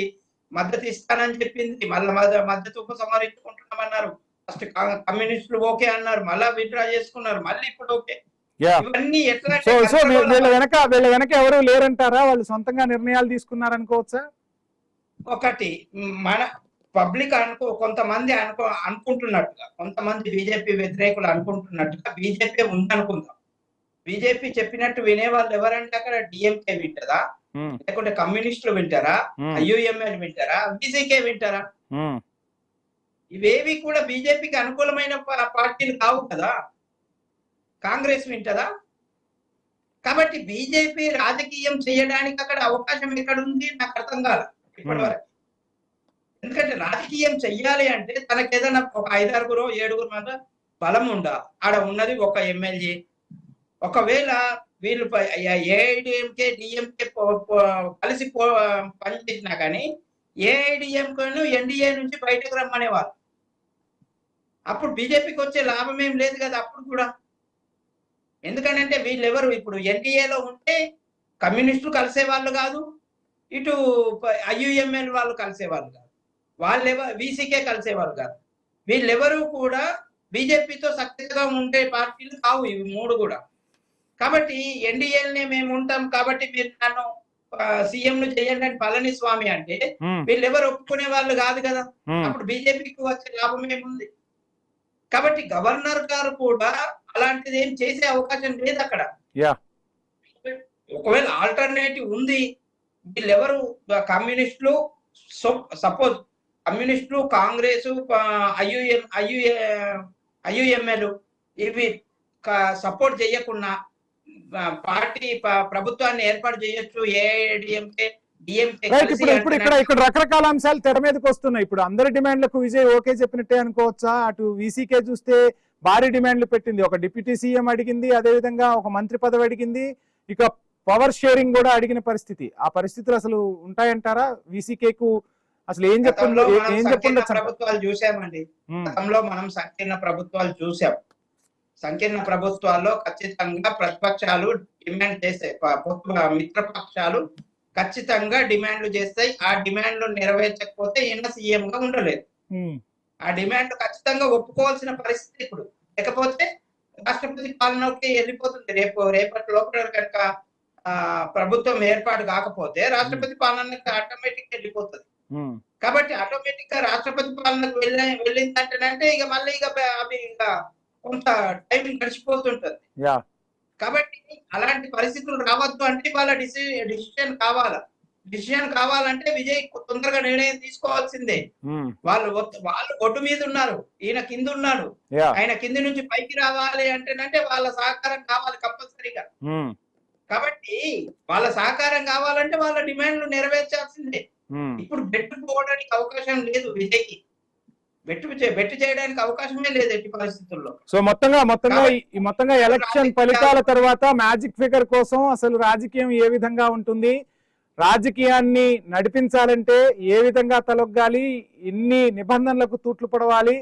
మద్దతు ఇస్తానని చెప్పింది, మళ్ళీ మద్దతు ఉపసంహరించుకుంటున్నామన్నారు. ఫస్ట్ కమ్యూనిస్టులు ఓకే అన్నారు, మళ్ళా విత్డ్రా చేసుకున్నారు, మళ్ళీ ఇప్పుడు ఓకే. ఇవన్నీ ఎట్లా వీళ్ళ వెనక ఎవరు లేరంటారా? వాళ్ళు సొంతంగా నిర్ణయాలు తీసుకున్నారు అనుకోవచ్చా? ఒకటి మన పబ్లిక్ కొంతమంది అనుకుంటున్నట్టుగా, కొంతమంది బీజేపీ వ్యతిరేకులు అనుకుంటున్నట్టుగా బీజేపీ ఉందనుకుందాం. బీజేపీ చెప్పినట్టు వినేవాళ్ళు ఎవరంటే అక్కడ డిఎంకే వింటారా, లేకుంటే కమ్యూనిస్టులు వింటారా, ఐయుఎంఎల్ వింటారా, బీసీకే వింటారా? ఇవేవి కూడా బీజేపీకి అనుకూలమైన పార్టీలు కావు కదా. కాంగ్రెస్ వింటదా? కాబట్టి బీజేపీ రాజకీయం చేయడానికి అక్కడ అవకాశం ఎక్కడ ఉంది నాకు అర్థం కాదు ఇప్పటి వరకు. ఎందుకంటే రాజకీయం చెయ్యాలి అంటే తనకి ఏదైనా ఒక 5-6 7 మంది బలం ఉండాలి. ఆడ ఉన్నది ఒక ఎమ్మెల్యే. ఒకవేళ వీళ్ళు ఏఐడిఎంకే డిఎంకే కలిసి పనిచేసినా కానీ ఏఐడిఎంకేను ఎన్డీఏ నుంచి బయటకు రమ్మనేవారు. అప్పుడు బీజేపీకి వచ్చే లాభం ఏం లేదు కదా అప్పుడు కూడా. ఎందుకంటే వీళ్ళెవరు ఇప్పుడు ఎన్డీఏలో ఉంటే కమ్యూనిస్టులు కలిసే వాళ్ళు కాదు, ఇటు ఐయుఎంఎల్ వాళ్ళు కలిసేవాళ్ళు కాదు, వాళ్ళెవరు వీసీకే కలిసేవాళ్ళు కాదు. వీళ్ళెవరూ కూడా బీజేపీతో సఖ్యతగా ఉండే పార్టీలు కావు ఇవి 3 కూడా. కాబట్టి ఎన్డీఏనే మేము ఉంటాం కాబట్టి మీరు నన్ను సీఎం ను చేయండి అని పళనిస్వామి అంటే వీళ్ళెవరు ఒప్పుకునే వాళ్ళు కాదు కదా. అప్పుడు బీజేపీకి వచ్చే లాభం ఏముంది? కాబట్టి గవర్నర్ గారు కూడా అలాంటిది ఏం చేసే అవకాశం లేదు అక్కడ. ఒకవేళ ఆల్టర్నేటివ్ ఉంది, వీళ్ళెవరు కమ్యూనిస్టులు, సపోజ్ కమ్యూనిస్టులు, కాంగ్రెస్, ఐయుఎంఎల్ ఇవి సపోర్ట్ చేయకుండా పార్టీ ప్రభుత్వాన్ని ఏర్పాటు చేయొచ్చు. ఏఐడిఎంకే ఇక్కడ రకరకాల అంశాలు తెర మీదకి వస్తున్నాయి. ఇప్పుడు అందరి డిమాండ్లకు విజయ్ ఓకే చెప్పినట్టే అనుకోవచ్చా? అటు వీసీకే చూస్తే భారీ డిమాండ్లు పెట్టింది, ఒక డిప్యూటీ సీఎం అడిగింది, అదే విధంగా ఒక మంత్రి పదవి అడిగింది, ఇక పవర్ షేరింగ్ కూడా అడిగిన పరిస్థితి. ఆ పరిస్థితులు అసలు ఉంటాయంటారా? వీసీకేకు అసలు ఏం ప్రభుత్వాలు చూసామండి. గతంలో మనం సంకీర్ణ ప్రభుత్వాలు చూసాం. సంకీర్ణ ప్రభుత్వాల్లో ఖచ్చితంగా ప్రతిపక్షాలు డిమాండ్ చేస్తాయి, మిత్రపక్షాలు ఖచ్చితంగా డిమాండ్లు చేస్తాయి. ఆ డిమాండ్లు నెరవేర్చకపోతే ఈయన సీఎం గా ఉండలేదు. ఆ డిమాండ్ ఖచ్చితంగా ఒప్పుకోవాల్సిన పరిస్థితి ఇప్పుడు. లేకపోతే రాష్ట్రపతి పాలనకి వెళ్ళిపోతుంది. రేపటి లోపల కనుక ప్రభుత్వం ఏర్పాటు కాకపోతే రాష్ట్రపతి పాలనకి ఆటోమేటిక్ వెళ్ళిపోతుంది. కాబట్టి ఆటోమేటిక్ గా రాష్ట్రపతి పాలనకు వెళ్ళిందంటే ఇక మళ్ళీ అవి కొంత టైం గడిచిపోతుంటది. కాబట్టి అలాంటి పరిస్థితులు రావద్దు అంటే వాళ్ళ డిసిషన్ కావాలా. డిసిషన్ కావాలంటే విజయ్ తొందరగా నిర్ణయం తీసుకోవాల్సిందే. వాళ్ళు ఒడ్డు మీద ఉన్నారు, ఈయన కింద ఉన్నాడు. ఆయన కింది నుంచి పైకి రావాలి అంటేనంటే వాళ్ళ సహకారం కావాలి కంపల్సరీగా. కాబట్టి వాళ్ళ సహకారం కావాలంటే వాళ్ళ డిమాండ్లు నెరవేర్చాల్సిందే. ఇప్పుడు పెట్టుకోవడానికి అవకాశం లేదు విజయ్కి, బెట్టు చేయడానికి అవకాశమే లేదు ఎట్టి పరిస్థితుల్లో. సో మొత్తంగా ఎలక్షన్ ఫలితాల తర్వాత మ్యాజిక్ ఫిగర్ కోసం అసలు రాజకీయం ఏ విధంగా ఉంటుంది, రాజకీయాన్ని నడిపించాలంటే ఏ విధంగా తలొగ్గాలి, ఎన్ని నిబంధనలకు తూట్లు పడవాలి,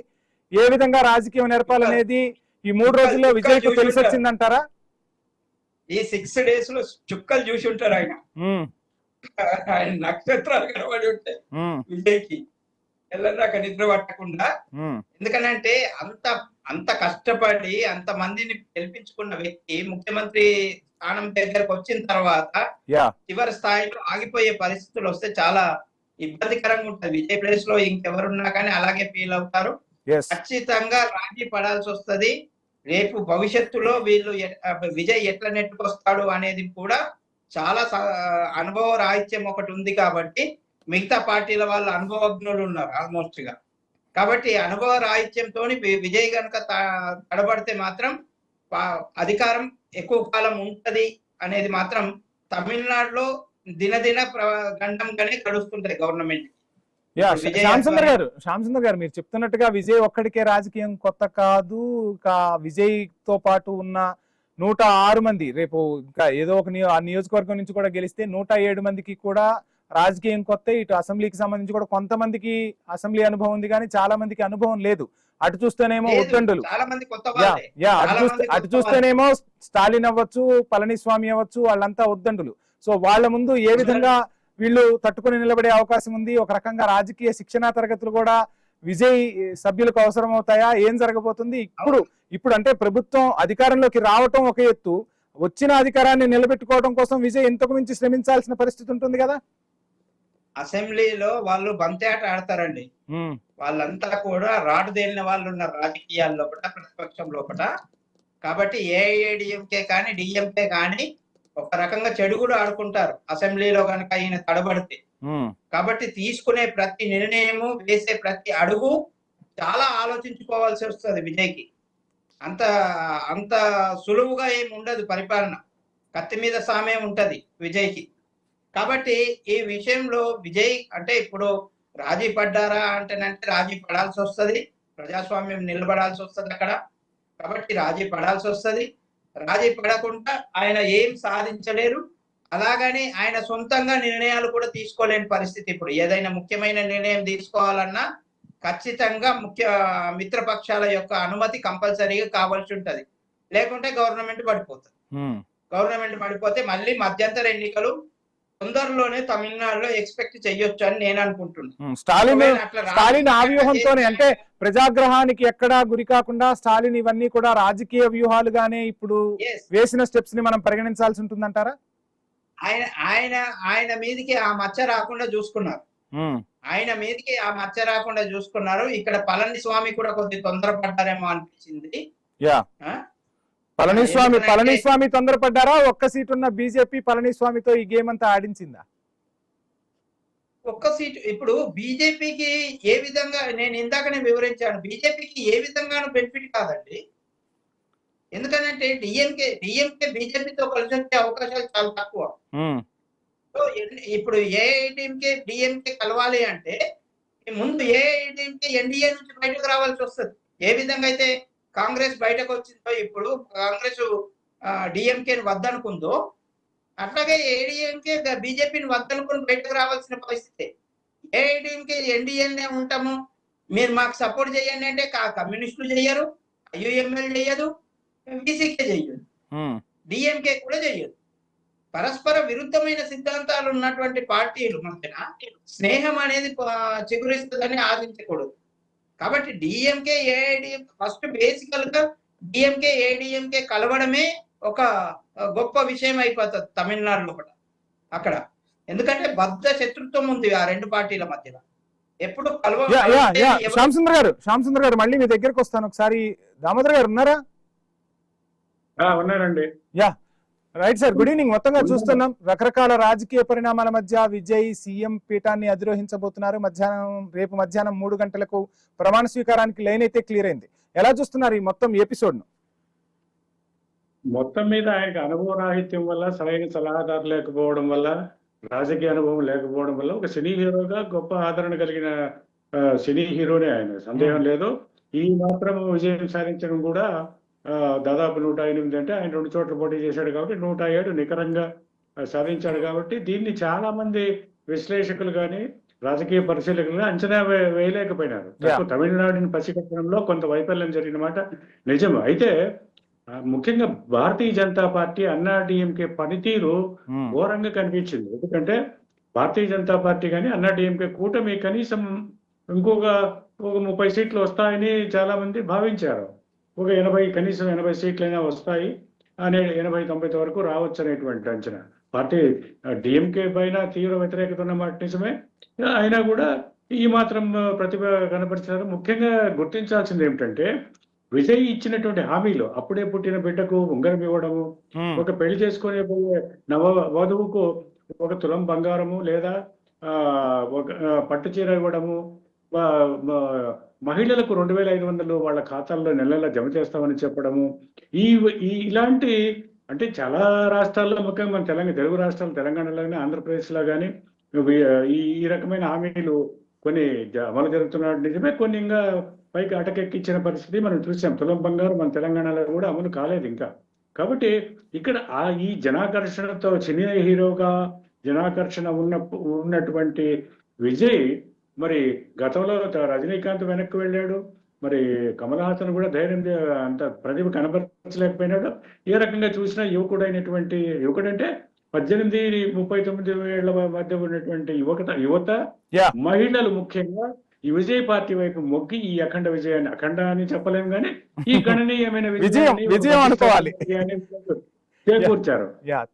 ఏ విధంగా రాజకీయం నెరపాలనేది ఈ 3 రోజుల్లో విజయ్కి తెలిసి వచ్చిందంటారా? ఈ 6 days లో చుక్కలు చూసి ఉంటారు ఆయన. ఆయన నక్షత్రాలు కనబడి ఉంటాయి విజయ్కి ఎల్లదాకా నిద్ర పట్టకుండా. ఎందుకనంటే అంత కష్టపడి అంత మందిని గెలిపించుకున్న వ్యక్తి ముఖ్యమంత్రి స్థానం దగ్గరకు వచ్చిన తర్వాత చివరి స్థాయిలో ఆగిపోయే పరిస్థితులు వస్తే చాలా ఇబ్బందికరంగా ఉంటుంది. విజయ్ ప్లేస్ లో ఇంకెవరున్నా కానీ అలాగే ఫీల్ అవుతారు. ఖచ్చితంగా రాజీ పడాల్సి వస్తుంది. రేపు భవిష్యత్తులో విజయ్ ఎట్లా నెట్టుకొస్తాడు అనేది కూడా చాలా అనుభవ రాహిత్యం ఒకటి ఉంది. కాబట్టి మిగతా పార్టీల వాళ్ళ అనుభవజ్ఞులు ఉన్నారు ఆల్మోస్ట్ గా. కాబట్టి అనుభవ రాహిత్యంతో విజయ్ గనక తడబడితే మాత్రం అధికారం ఎక్కువ కాలం ఉంటది అనేది మాత్రం తమిళనాడులో దినదిన గండంగానే గడుస్తుంటది గవర్నమెంట్. శ్యామ్ గారు మీరు చెప్తున్నట్టుగా విజయ్ ఒక్కడికే రాజకీయం కొత్త కాదు. విజయ్ తో పాటు ఉన్న 106 మంది రేపు ఇంకా ఏదో ఒక నియోజకవర్గం నుంచి కూడా గెలిస్తే 107 మందికి కూడా రాజకీయం కొత్త. ఇటు అసెంబ్లీకి సంబంధించి కూడా కొంతమందికి అసెంబ్లీ అనుభవం ఉంది కానీ చాలా మందికి అనుభవం లేదు. అటు చూస్తేనేమో ఉద్దండులు, అటు చూస్తేనేమో స్టాలిన్ అవ్వచ్చు, పళనిస్వామి అవ్వచ్చు, వాళ్ళంతా ఉద్దండులు. సో వాళ్ళ ముందు ఏ విధంగా వీళ్ళు తట్టుకుని నిలబడే అవకాశం ఉంది? ఒక రకంగా రాజకీయ శిక్షణా తరగతులు కూడా విజయ్ సభ్యులకు అవసరం అవుతాయా? ఏం జరగబోతుంది? ఇప్పుడు అంటే ప్రభుత్వం అధికారంలోకి రావటం ఒక ఎత్తు, వచ్చిన అధికారాన్ని నిలబెట్టుకోవడం కోసం విజయ్ ఇంతకు మించి శ్రమించాల్సిన పరిస్థితి ఉంటుంది కదా. అసెంబ్లీలో వాళ్ళు బంతేట ఆడతారండి. వాళ్ళంతా కూడా రాటు తేలిన వాళ్ళు ఉన్నారు రాజకీయాల్లో కూడా, ప్రతిపక్షంలో కూడా. కాబట్టి ఏఐఏడిఎంకే కానీ డిఎంకే కానీ ఒక రకంగా చెడు కూడా ఆడుకుంటారు అసెంబ్లీలో కనుక ఈయన తడబడితే. కాబట్టి తీసుకునే ప్రతి నిర్ణయము, వేసే ప్రతి అడుగు చాలా ఆలోచించుకోవాల్సి వస్తుంది విజయ్కి. అంత సులువుగా ఏమి ఉండదు పరిపాలన, కత్తి మీద సామే ఉంటది విజయ్కి. కాబట్టి ఈ విషయంలో విజయ్ అంటే ఇప్పుడు రాజీ పడ్డారా అంటేనంటే రాజీ పడాల్సి వస్తుంది. ప్రజాస్వామ్యం నిలబడాల్సి వస్తుంది అక్కడ. కాబట్టి రాజీ పడాల్సి వస్తుంది. రాజీ పడకుండా ఆయన ఏం సాధించలేరు. అలాగని ఆయన సొంతంగా నిర్ణయాలు కూడా తీసుకోలేని పరిస్థితి. ఇప్పుడు ఏదైనా ముఖ్యమైన నిర్ణయం తీసుకోవాలన్నా ఖచ్చితంగా మిత్రపక్షాల యొక్క అనుమతి కంపల్సరీగా కావాల్సి ఉంటది. లేకుంటే గవర్నమెంట్ పడిపోతుంది. గవర్నమెంట్ పడిపోతే మళ్ళీ మధ్యంతర ఎన్నికలు తొందరలోనే తమిళనాడులో ఎక్స్పెక్ట్ చెయ్యొచ్చు అని నేను అనుకుంటున్నాను. స్టాలిన్ ఆ వ్యూహంతోనే, అంటే ప్రజాగ్రహానికి ఎక్కడా గురి కాకుండా స్టాలిన్ ఇవన్నీ కూడా రాజకీయ వ్యూహాలుగానే ఇప్పుడు వేసిన స్టెప్స్ ని మనం పరిగణించాల్సి ఉంటుందంటారా? ఆయన మీదకి ఆ మచ్చ రాకుండా చూసుకున్నారు. ఇక్కడ పళనిస్వామి కూడా కొద్ది తొందరపడ్డారేమో అనిపించింది. పళనిస్వామి తొందరపడ్డారా? ఒక్క సీట్ ఉన్న బీజేపీ పళనిస్వామితో ఈ గేమ్ అంతా ఆడించిందా? ఒక్క సీటు ఇప్పుడు బీజేపీకి ఏ విధంగా, నేను ఇందాకనే వివరించాను, బీజేపీకి ఏ విధంగానూ బెనిఫిట్ కాదండి. ఎందుకంటే డిఎంకే బీజేపీతో కలిసి వచ్చే అవకాశాలు చాలా తక్కువ. సో ఇప్పుడు ఏఐడిఎంకే డిఎంకే కలవాలి అంటే ముందు ఏఐడిఎంకే ఎన్డీఏ నుంచి బయటకు రావాల్సి వస్తుంది. ఏ విధంగా అయితే కాంగ్రెస్ బయటకు వచ్చిందో, ఇప్పుడు కాంగ్రెస్ డిఎంకేని వద్దనుకుందో, అట్లాగే ఏడీఎంకే బీజేపీని వద్దనుకుని బయటకు రావాల్సిన పరిస్థితి. ఏఐడిఎంకే ఎన్డీఏనే ఉంటాము, మీరు మాకు సపోర్ట్ చేయండి అంటే కమ్యూనిస్టులు చెయ్యరు, యుఎంఎల్ చెయ్యదు, బీసీకే చెయ్యదు, డిఎంకే కూడా చెయ్యదు. పరస్పర విరుద్ధమైన సిద్ధాంతాలు ఉన్నటువంటి పార్టీలు మధ్యన స్నేహం అనేది చిగురిస్తుందని ఆశించకూడదు. కాబట్టి డిఎంకే ఏఐడిఎంకే ఫస్ట్ బేసికల్ గా డిఎంకే ఏఐడిఎంకే కలవడమే ఒక గొప్ప విషయం అయిపోతుంది తమిళనాడులో కూడా అక్కడ. ఎందుకంటే బద్ధ శత్రుత్వం ఉంది ఆ రెండు పార్టీల మధ్యన. ఎప్పుడు శ్యామ్ సుందర్ గారు మళ్ళీ మీ దగ్గరకు వస్తాను. ఒకసారి దామోదర్ గారు ఉన్నారా? ఉన్నారండి. Right sir, good evening. మొత్తంగా చూస్తున్నాం రకరకాల రాజకీయ పరిణామాల మధ్య విజయ్ సీఎం పీఠాన్ని అధిరోహించబోతున్నారు. రేపు మధ్యాహ్నం 3 గంటలకు ప్రమాణ స్వీకారానికి లైన్ అయితే క్లియర్ అయింది. ఎలా చూస్తున్నారు ఈ మొత్తం ఎపిసోడ్ ను? మొత్తం మీద ఆయనకు అనుభవ రాహిత్యం వల్ల, సరైన సలహాదారు లేకపోవడం వల్ల, రాజకీయ అనుభవం లేకపోవడం వల్ల ఒక సినీ హీరోగా గొప్ప ఆదరణ కలిగిన సినీ హీరోనే ఆయన, సందేహం లేదు. ఈ మాత్రం విజయం సాధించడం కూడా దాదాపు 108 అంటే ఆయన 2 చోట్ల పోటీ చేశాడు కాబట్టి 107 నికరంగా సాధించాడు. కాబట్టి దీన్ని చాలా మంది విశ్లేషకులు కానీ రాజకీయ పరిశీలకులు అంచనా వేయలేకపోయినారు. తమిళనాడుని పసిగట్టడంలో కొంత వైఫల్యం జరిగిన మాట నిజం. అయితే ముఖ్యంగా భారతీయ జనతా పార్టీ అన్నా డిఎంకే పనితీరు ఘోరంగా కనిపించింది. ఎందుకంటే భారతీయ జనతా పార్టీ కానీ అన్నా డిఎంకే కూటమి కనీసం ఇంకొక 30 సీట్లు వస్తాయని చాలా మంది భావించారు. ఒక 80 కనీసం 80 సీట్లైనా వస్తాయి అనే 80-90 వరకు రావచ్చు అనేటువంటి అంచనా. పార్టీ డిఎంకే పైన తీవ్ర వ్యతిరేకత ఉన్న మాట నిజమే. అయినా కూడా ఈ మాత్రం ప్రతిభ కనపరిచారు. ముఖ్యంగా గుర్తించాల్సింది ఏమిటంటే విజయ్ ఇచ్చినటువంటి హామీలు, అప్పుడే పుట్టిన బిడ్డకు ఉంగరం ఇవ్వడము, ఒక పెళ్లి చేసుకునే నవ వధువుకు 1 తులం బంగారము లేదా ఒక పట్టు చీర ఇవ్వడము, మహిళలకు 2500 వాళ్ళ ఖాతాల్లో నెలలా జమ చేస్తామని చెప్పడము, ఇలాంటి అంటే చాలా రాష్ట్రాల్లో, ముఖ్యంగా మన తెలుగు రాష్ట్రాలు, తెలంగాణలోనే, ఆంధ్రప్రదేశ్లో కానీ ఈ రకమైన హామీలు కొన్ని అమలు జరుగుతున్న నిజమే. కొన్ని ఇంకా పైకి అటకెక్కించిన పరిస్థితి మనం చూసాం. తులం బంగారు మన తెలంగాణలో కూడా అమలు కాలేదు ఇంకా. కాబట్టి ఇక్కడ ఈ జనాకర్షణతో సినీ హీరోగా జనాకర్షణ ఉన్నటువంటి విజయ్ మరి గతంలో రజనీకాంత్ వెనక్కి వెళ్ళాడు. మరి కమల్ హాసన్ కూడా ధైర్యం అంత ప్రతిభ కనబరచలేకపోయినాడు. ఏ రకంగా చూసినా యువకుడంటే 18-39 ఏళ్ల మధ్య ఉన్నటువంటి యువత మహిళలు ముఖ్యంగా ఈ విజయ్ పార్టీ వైపు మొగ్గి ఈ అఖండ విజయాన్ని, అఖండ అని చెప్పలేము కానీ ఈ గణనీయమైన విజయం అనుకోవాలి, చేకూర్చారు.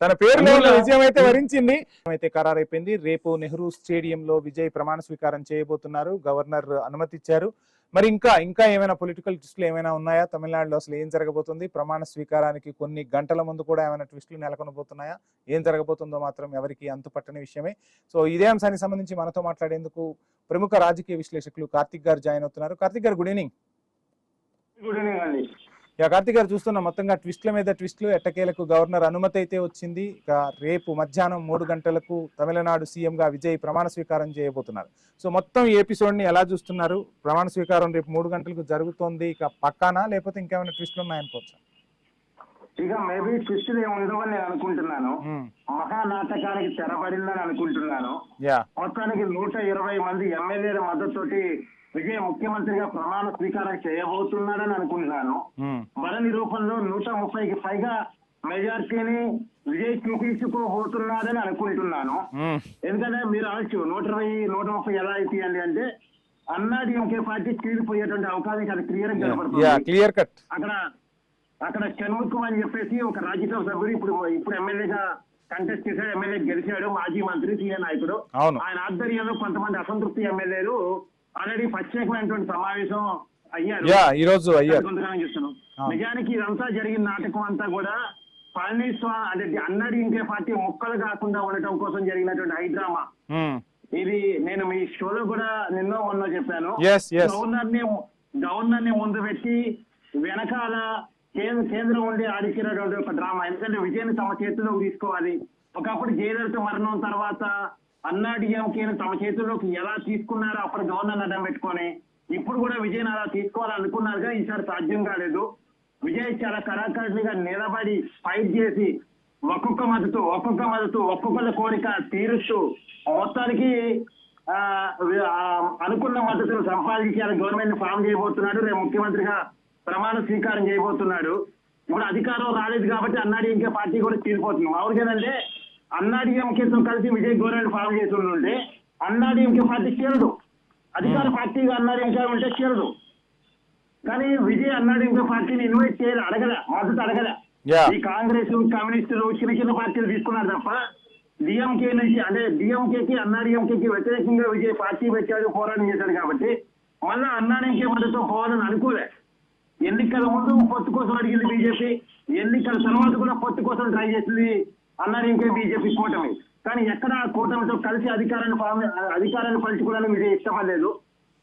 తన పేరులో విజయం అయితే వరించింది, అయితే ఖరారైపోయింది. రేపు నెహ్రూ స్టేడియంలో విజయ్ ప్రమాణ స్వీకారం చేయబోతున్నారు. గవర్నర్ అనుమతి ఇచ్చారు. మరి ఇంకా ఏమైనా పొలిటికల్ ట్విస్టులు ఏమైనా ఉన్నాయా తమిళనాడులో? అసలు ఏం జరగబోతుంది? ప్రమాణ స్వీకారానికి కొన్ని గంటల ముందు కూడా ఏమైనా ట్విస్టులు నెలకొనబోతున్నాయా? ఏం జరగబోతుందో మాత్రం ఎవరికి అంతుపట్టని విషయమే. సో ఇదే అంశానికి సంబంధించి మనతో మాట్లాడేందుకు ప్రముఖ రాజకీయ విశ్లేషకులు కార్తిక్ గారు జాయిన్ అవుతున్నారు. కార్తిక్ గారు, గుడ్ ఈవినింగ్. గుడ్ ఈవినింగ్ అండి. కార్తిక్ గారు, చూస్తున్నా మొత్తంగా ట్విస్ట్ల మీద ట్విస్టులు. ఎట్టకేలకు గవర్నర్ అనుమతి అయితే వచ్చింది. ఇక రేపు మధ్యాహ్నం 3 గంటలకు తమిళనాడు సీఎం గా విజయ్ ప్రమాణ స్వీకారం చేయబోతున్నారు. సో మొత్తం ఈ ఎపిసోడ్ ని ఎలా చూస్తున్నారు? ప్రమాణ స్వీకారం రేపు 3 గంటలకు జరుగుతోంది, ఇక పక్కానా లేకపోతే ఇంకేమైనా ట్విస్టులు ఉన్నాయనుకోవచ్చా? ఇక మేబీ ట్విస్టులు ఏమి ఉండవని నేను అనుకుంటున్నాను. మహానాటకానికి తెరబడిందని అనుకుంటున్నాను. మొత్తానికి 120 మంది ఎమ్మెల్యేల మద్దతుతోటి విజయ్ ముఖ్యమంత్రిగా ప్రమాణ స్వీకారం చేయబోతున్నాడని అనుకుంటున్నాను. బల నిరూపణలో 130కి పైగా మెజార్టీని విజయ్ చూపించుకోబోతున్నాడని అనుకుంటున్నాను. ఎందుకంటే మీరు అనొచ్చు 120-130 ఎలా అయిపోయింది అంటే అన్నా డిఎంకే పార్టీ చీలిపోయేటువంటి అవకాశం అది క్లియర్ గా కనబడుతుంది. అక్కడ షణ్ముఖం అని చెప్పేసి ఒక రాజ్యసభ సభ్యుడు ఇప్పుడు ఎమ్మెల్యేగా కంటెస్ట్ చేశాడు, ఎమ్మెల్యే గెలిచాడు, మాజీ మంత్రి, సీనియర్ నాయకుడు. ఆయన ఆధ్వర్యంలో కొంతమంది అసంతృప్తి ఎమ్మెల్యేలు ఆల్రెడీ ప్రత్యేకమైనటువంటి సమావేశం అయ్యారు. చూస్తున్నాం. నిజానికి ఇదంతా జరిగిన నాటకం అంతా కూడా పళనిస్వామి అంటే అన్నా డిఎంకే పార్టీ ముక్కలు కాకుండా ఉండటం కోసం జరిగినటువంటి హైడ్రామా ఇది. నేను మీ షోలో కూడా మొన్న చెప్పాను. గవర్నర్ ని ముందు పెట్టి వెనకాల కేంద్రం ఉండి ఆడిచ్చినటువంటి ఒక డ్రామా. ఎందుకంటే విజయాన్ని తమ చేతుల్లోకి తీసుకోవాలి. ఒకప్పుడు జయలలిత మరణం తర్వాత అన్నా డిఎంకేని తమ చేతుల్లోకి ఎలా తీసుకున్నారో అప్పుడు గవర్నర్ అడ్డం పెట్టుకొని ఇప్పుడు కూడా విజయ్ అలా తీసుకోవాలనుకున్నారు కానీ ఈసారి సాధ్యం కాలేదు. విజయ్ చాలా కరాఖండిగా నిలబడి ఫైట్ చేసి ఒక్కొక్క మద్దతు ఒక్కొక్కళ్ళ కోరిక తీరుస్తూ మొత్తానికి అనుకున్న మద్దతులు సంపాదించాలి. గవర్నమెంట్ ఫామ్ చేయబోతున్నాడు. రేపు ముఖ్యమంత్రిగా ప్రమాణ స్వీకారం చేయబోతున్నాడు. ఇప్పుడు అధికారం రాలేదు కాబట్టి అన్నా డిఎంకే పార్టీ కూడా చీలిపోతుంది. మామూలుగా ఏంటంటే అన్నా డిఎంకేతో కలిసి విజయ్ గవర్నమెంట్ ఫామ్ చేస్తుంటే అన్నా డిఎంకే పార్టీ చీలదు, అధికార పార్టీగా అన్నా డిఎంకే ఉంటే చీలదు. కానీ విజయ్ అన్నా డిఎంకే పార్టీని ఇన్వైట్ చేయాలి, మద్దతు అడగల. ఈ కాంగ్రెస్, కమ్యూనిస్టులు చిన్న పార్టీలు తీసుకున్నారు తప్ప డిఎంకే నుంచి అంటే డిఎంకేకి అన్నా డిఎంకేకి వ్యతిరేకంగా విజయ్ పార్టీ పెట్టాడు, పోరాటం చేశాడు. కాబట్టి మళ్ళా అన్నా డిఎంకే మద్దతు పోవాలని అనుకోలే. ఎన్నికల ముందు పొత్తు కోసం అడిగింది బీజేపీ, ఎన్నికల తర్వాత కూడా పొత్తు కోసం ట్రై చేసింది అన్నారు ఇంకే బీజేపీ కూటమి. కానీ ఎక్కడ కూటమితో కలిసి అధికారాన్ని పంచుకోవడానికి విజయ్ ఇష్టపడలేదు.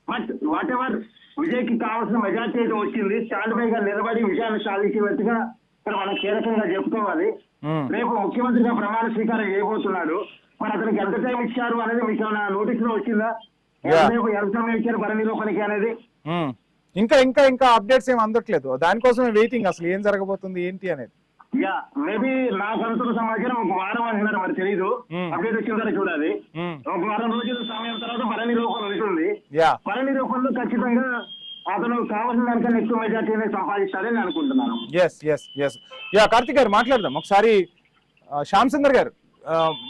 బట్ వాట్ ఎవర్, విజయ్కి కావాల్సిన మెజార్టీ అయితే వచ్చింది. స్టాండ్ బై గా నిలబడి విజయాన్ని సాధించేట్టుగా ఇక్కడ మనం కీలకంగా చెప్పుకోవాలి. రేపు ముఖ్యమంత్రిగా ప్రమాణ స్వీకారం చేయబోతున్నాడు. మరి అతనికి ఎంత టైం ఇచ్చారు అనేది మీకు ఏమైనా నోటీస్ లో వచ్చిందా? రేపు ఎంత సమయం ఇచ్చారు బల నిరూపణకి అనేది? ఇంకా ఇంకా ఇంకా అప్డేట్స్ ఏమి అందట్లేదు, దానికోసమే వెయిటింగ్. అసలు ఏం జరగబోతుంది ఏంటి అనేది. యా, మేబీ నాకు అందుతున్న సమాచారం ఒక వారం అంటున్నారు, మరి తెలీదు. అప్డేట్ వచ్చిన తర్వాత చూడాలి. ఒక వారం రోజుల సమయం తర్వాత బల నిరూపణ ఉంటుంది. బల నిరూపణలో ఖచ్చితంగా అతను కావాల్సిన దానికన్నా ఎక్కువ మెజార్టీ అనేది సంపాదిస్తాడని అనుకుంటున్నాను. కార్తిక్ గారు మాట్లాడదాం ఒకసారి. శ్యామ్ సుందర్ గారు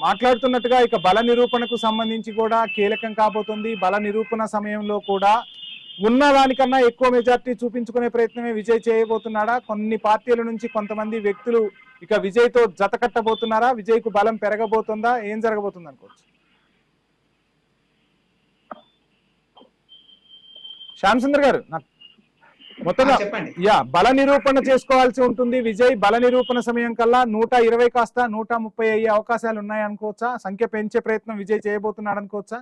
మాట్లాడుతున్నట్టుగా ఇక బల నిరూపణకు సంబంధించి కూడా కీలకం కాబోతుంది. బల నిరూపణ సమయంలో కూడా ఉన్న దానికన్నా ఎక్కువ మెజార్టీ చూపించుకునే ప్రయత్నమే విజయ్ చేయబోతున్నాడా? కొన్ని పార్టీల నుంచి కొంతమంది వ్యక్తులు ఇక విజయ్ తో జత కట్టబోతున్నారా? విజయ్ కు బలం పెరగబోతుందా? ఏం జరగబోతుంది అనుకోవచ్చు? శ్యామ్ సుందర్ గారు మొత్తంగా బల నిరూపణ చేసుకోవాల్సి ఉంటుంది విజయ్. బల నిరూపణ సమయం కల్లా 120 కాస్త 130 అయ్యే అవకాశాలు ఉన్నాయి అనుకోవచ్చా? సంఖ్య పెంచే ప్రయత్నం విజయ్ చేయబోతున్నాడు అనుకోవచ్చా?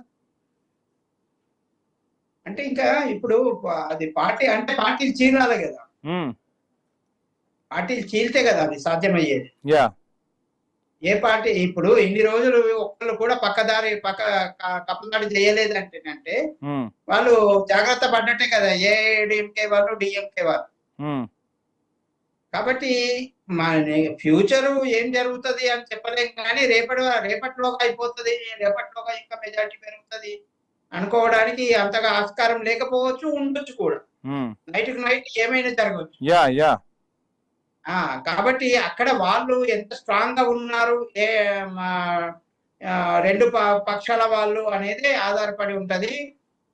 అంటే ఇంకా ఇప్పుడు అది పార్టీ అంటే పార్టీలు చీరాలి కదా, పార్టీలు చీలితే కదా అది సాధ్యమయ్యేది. ఏ పార్టీ ఇప్పుడు ఇన్ని రోజులు ఒక్కళ్ళు కూడా కప్పదాడి చేయలేదంటే వాళ్ళు జాగ్రత్త పడ్డట్టే కదా, ఏడీఎంకే వాళ్ళు డిఎంకే వాళ్ళు. కాబట్టి ఫ్యూచర్ ఏం జరుగుతుంది అని చెప్పలేం, కానీ రేపటిలోగా అయిపోతుంది, రేపటిలోగా ఇంకా మెజారిటీ పెరుగుతుంది అనుకోవడానికి అంతగా ఆస్కారం లేకపోవచ్చు, ఉండొచ్చు కూడా. నైట్ కు నైట్ ఏమైనా జరగవచ్చు. కాబట్టి అక్కడ వాళ్ళు ఎంత స్ట్రాంగ్ గా ఉన్నారు, రెండు పక్షాల వాళ్ళు అనేది ఆధారపడి ఉంటది.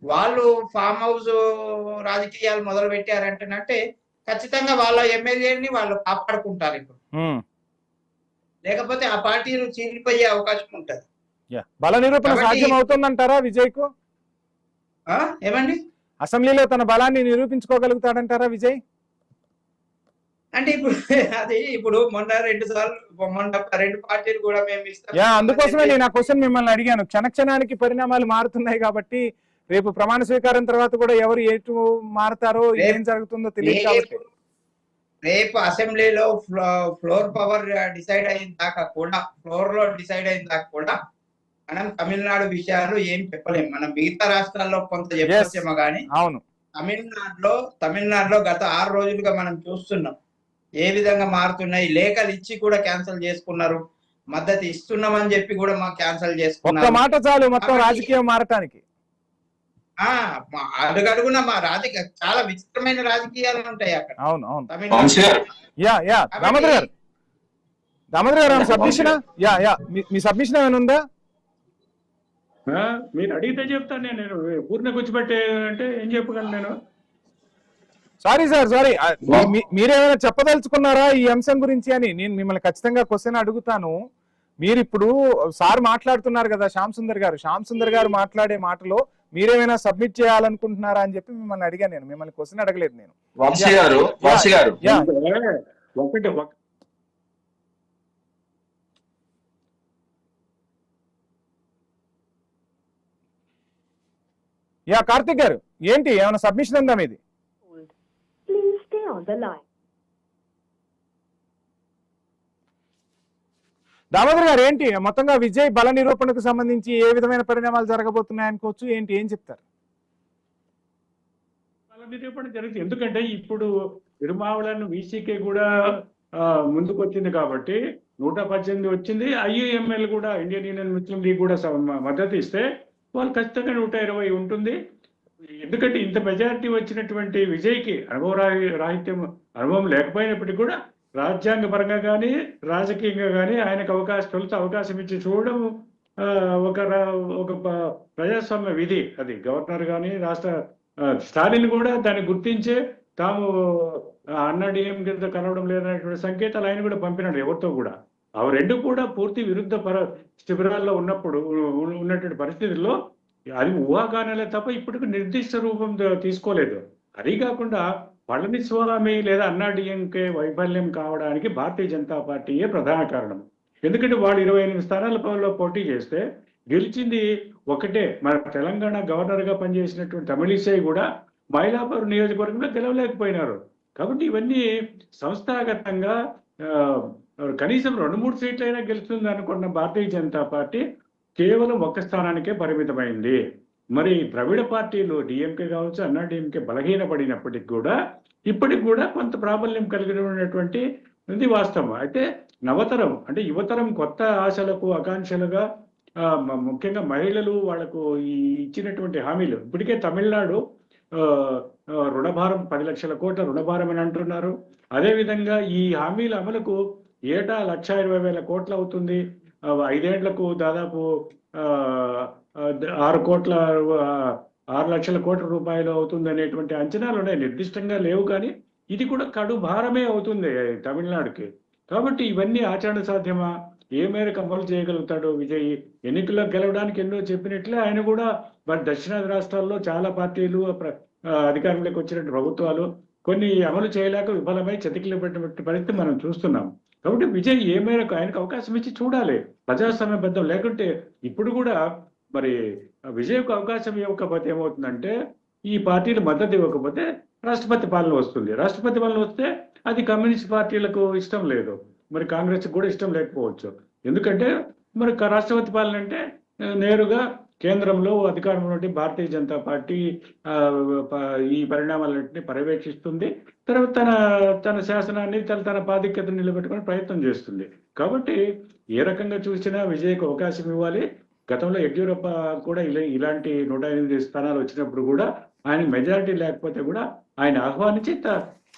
వాళ్ళు ఫామ్ హౌస్ రాజకీయాలు మొదలు పెట్టారంటే ఖచ్చితంగా వాళ్ళ ఎమ్మెల్యేని వాళ్ళు కాపాడుకుంటారు ఇప్పుడు, లేకపోతే ఆ పార్టీలు చీలిపోయే అవకాశం ఉంటది. బల నిరూపణ సాధ్యం అవుతుందంటారా విజయ్ కు? ఏమండి, అసెంబ్లీలో తన బలాన్ని నిరూపించుకోగలుగుతాడంటారా విజయ్? అంటే ఇప్పుడు మొన్న రెండు పార్టీలు కూడా మేము ఇస్తాం. అందుకోసమే నేను ఆ క్వశ్చన్ మిమ్మల్ని అడిగాను. క్షణానికి పరిణామాలు మారుతున్నాయి కాబట్టి రేపు ప్రమాణ స్వీకారం తర్వాత కూడా ఎవరు ఎటు మారుతారో ఏం జరుగుతుందో తెలియదు కాబట్టి రేపు అసెంబ్లీలో ఫ్లోర్ పవర్ డిసైడ్ అయిన దాకా కూడా మనం తమిళనాడు విషయాలు ఏం చెప్పలేము. మనం మిగతా రాష్ట్రాల్లో కొంత చెప్పొచ్చేమో కానీ తమిళనాడులో గత 6 రోజులుగా మనం చూస్తున్నాం ఏ విధంగా మారుతున్నాయి. లేఖలు ఇచ్చి కూడా క్యాన్సిల్ చేసుకున్నారు, మద్దతు ఇస్తున్నామని చెప్పి కూడా మాకు క్యాన్సిల్ చేసుకున్నారు. ఒక్క మాట చాలు మొత్తం రాజకీయం మారటానికి. అడుగడుగున మా చాలా విచిత్రమైన రాజకీయాలు ఉంటాయి అక్కడ. అవును తమిళనాడు. దామోదర్ గారు సబ్మిషన్ మీ సబ్మిషన్ ఏమైనా ఉందా? మీరు అడిగితే చెప్తాను నేను. పూర్ణ కూర్చోబెట్టే అంటే ఏం చెప్పగలను నేను? సారీ మీరేమైనా చెప్పదలుచుకున్నారా ఈ అంశం గురించి అని నేను మిమ్మల్ని ఖచ్చితంగా క్వశ్చన్ అడుగుతాను. మీరు ఇప్పుడు సార్ మాట్లాడుతున్నారు కదా శ్యామ్ సుందర్ గారు మాట్లాడే మాటలో మీరేమైనా సబ్మిట్ చేయాలనుకుంటున్నారా అని చెప్పి మిమ్మల్ని అడిగాను. నేను మిమ్మల్ని క్వశ్చన్ అడగలేదు. నేను కార్తిక్ గారు ఏంటి ఏమైనా సబ్మిషన్ ఉందా మీది? దామోదర్ గారు ఏంటి మొత్తంగా విజయ్ బల నిరూపణకు సంబంధించి ఏ విధమైన పరిణామాలు జరగబోతున్నాయి అనుకోవచ్చు, ఏంటి ఏం చెప్తారు? బల నిరూపణ జరుగుతుంది, ఎందుకంటే ఇప్పుడు తిరుమావళను వీసీకే కూడా ముందుకు వచ్చింది కాబట్టి 118 వచ్చింది. ఐయుఎంఎల్ కూడా ఇండియన్ యూనియన్ ముస్లిం లీగ్ కూడా మద్దతు ఇస్తే వాళ్ళు ఖచ్చితంగా 120 ఉంటుంది. ఎందుకంటే ఇంత మెజారిటీ వచ్చినటువంటి విజయ్కి అనుభవం లేకపోయినప్పటికీ కూడా రాజ్యాంగ పరంగా కానీ రాజకీయంగా కానీ ఆయనకు అవకాశం ఇచ్చి చూడడం ఒక ప్రజాస్వామ్య విధి. అది గవర్నర్ కానీ రాష్ట్ర స్టాలిన్ కూడా దాన్ని గుర్తించే తాము అన్నా డిఎం కింద కలవడం లేదనేటువంటి సంకేతాలు ఆయన కూడా పంపినాడు ఎవరితో కూడా. ఆ రెండు కూడా పూర్తి విరుద్ధ శిబిరాల్లో ఉన్నటువంటి పరిస్థితుల్లో అది ఊహాగానాలే తప్ప ఇప్పటికి నిర్దిష్ట రూపం తీసుకోలేదు. అది కాకుండా పళనిస్వామి లేదా అన్నా డిఎంకే వైఫల్యం కావడానికి భారతీయ జనతా పార్టీయే ప్రధాన కారణం. ఎందుకంటే వాళ్ళు 28 స్థానాలలో పోటీ చేస్తే గెలిచింది ఒకటే. మన తెలంగాణ గవర్నర్గా పనిచేసినటువంటి తమిళిసై కూడా మైలాపూర్ నియోజకవర్గంలో గెలవలేకపోయినారు. కాబట్టి ఇవన్నీ సంస్థాగతంగా కనీసం 2-3 సీట్లైనా గెలుస్తుంది అనుకున్న భారతీయ జనతా పార్టీ కేవలం ఒక్క స్థానానికే పరిమితమైంది. మరి ద్రవిడ పార్టీలు డిఎంకే కావచ్చు, అన్నా డిఎంకే బలహీనపడినప్పటికీ కూడా ఇప్పటికి కూడా కొంత ప్రాబల్యం కలిగి ఉన్నటువంటి ఇది వాస్తవం. అయితే నవతరం అంటే యువతరం కొత్త ఆశలకు ఆకాంక్షలుగా ముఖ్యంగా మహిళలు వాళ్లకు ఈ ఇచ్చినటువంటి హామీలు, ఇప్పటికే తమిళనాడు రుణభారం 10 లక్షల కోట్ల రుణభారం అని అంటున్నారు. అదేవిధంగా ఈ హామీల అమలుకు ఏటా 1,20,000 కోట్లు అవుతుంది. 5 ఏళ్లకు దాదాపు 6 లక్షల కోట్ల రూపాయలు అవుతుంది అనేటువంటి అంచనాలు ఉన్నాయి. నిర్దిష్టంగా లేవు, కానీ ఇది కూడా కడు భారమే అవుతుంది తమిళనాడుకి. కాబట్టి ఇవన్నీ ఆచరణ సాధ్యమా? ఏ మేరకు అమలు చేయగలుగుతాడు విజయ్? ఎన్నికల్లో గెలవడానికి ఎన్నో చెప్పినట్లే ఆయన కూడా మరి దక్షిణాది రాష్ట్రాల్లో చాలా పార్టీలు అధికారంలోకి వచ్చినట్టు ప్రభుత్వాలు కొన్ని అమలు చేయలేక విఫలమై చతికిలబడినటువంటి పరిస్థితి మనం చూస్తున్నాం. కాబట్టి విజయ్ ఏ మేరకు ఆయనకు అవకాశం ఇచ్చి చూడాలి, ప్రజాస్వామ్యబద్ధం. లేకుంటే ఇప్పుడు కూడా మరి విజయ్కు అవకాశం ఇవ్వకపోతే ఏమవుతుందంటే, ఈ పార్టీలు మద్దతు ఇవ్వకపోతే రాష్ట్రపతి పాలన వస్తుంది. రాష్ట్రపతి పాలన వస్తే అది కమ్యూనిస్ట్ పార్టీలకు ఇష్టం లేదు, మరి కాంగ్రెస్ కూడా ఇష్టం లేకపోవచ్చు. ఎందుకంటే మరి రాష్ట్రపతి పాలన అంటే నేరుగా కేంద్రంలో అధికారంలో భారతీయ జనతా పార్టీ ఈ పరిణామాలన్నింటినీ పర్యవేక్షిస్తుంది. తర్వాత తన శాసనాన్ని తన బాధ్యతను నిలబెట్టుకునే ప్రయత్నం చేస్తుంది. కాబట్టి ఏ రకంగా చూసినా విజయ్కు అవకాశం ఇవ్వాలి. గతంలో యడ్యూరప్ప కూడా ఇలాంటి 108 స్థానాలు వచ్చినప్పుడు కూడా ఆయన మెజారిటీ లేకపోతే కూడా ఆయన ఆహ్వానించి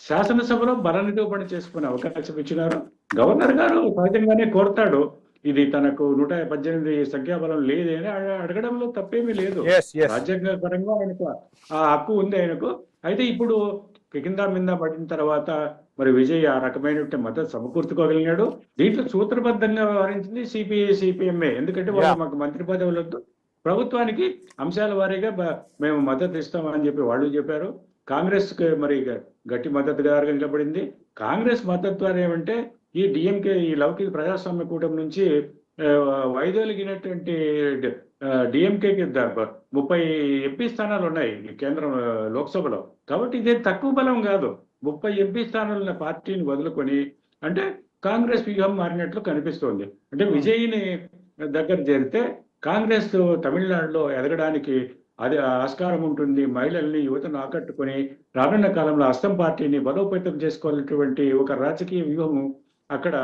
శాసనసభలో బల నిరూపణ చేసుకునే అవకాశం ఇచ్చినారు. గవర్నర్ గారు సహజంగానే కోరతాడు, ఇది తనకు 118 సంఖ్యాబలం లేదని అడగడంలో తప్పేమీ లేదు. రాజ్యాంగ పరంగా ఆయనకు ఆ హక్కు ఉంది ఆయనకు. అయితే ఇప్పుడు కింద మీద పడిన తర్వాత మరి విజయ్ ఆ రకమైన మద్దతు సమకూర్చుకోగలిగినాడు. దీంట్లో సూత్రబద్ధంగా వ్యవహరించింది సిపిఐ సిపిఎంఏ. ఎందుకంటే వాళ్ళు మాకు మంత్రి పదవులతో ప్రభుత్వానికి అంశాల వారీగా మేము మద్దతు ఇస్తామని చెప్పి వాళ్ళు చెప్పారు. కాంగ్రెస్ మరి గట్టి మద్దతుగా నిలబడింది. కాంగ్రెస్ మద్దతు ద్వారా ఏమంటే ఈ డిఎంకే ఈ లౌకిక ప్రజాస్వామ్య కూటమి నుంచి వైదొలిగినటువంటి డిఎంకేకి 30 ఎంపీ స్థానాలు ఉన్నాయి కేంద్రం లోక్సభలో. కాబట్టి ఇదే తక్కువ బలం కాదు. 30 ఎంపీ స్థానాలున్న పార్టీని వదులుకొని అంటే కాంగ్రెస్ వ్యూహం మారినట్లు కనిపిస్తోంది. అంటే విజయ్ని దగ్గర చేరితే కాంగ్రెస్ తమిళనాడులో ఎదగడానికి అది ఆస్కారం ఉంటుంది. మహిళల్ని యువతను ఆకట్టుకుని రానున్న కాలంలో అస్తం పార్టీని బలోపేతం చేసుకోవాలనేటువంటి ఒక రాజకీయ వ్యూహం అక్కడ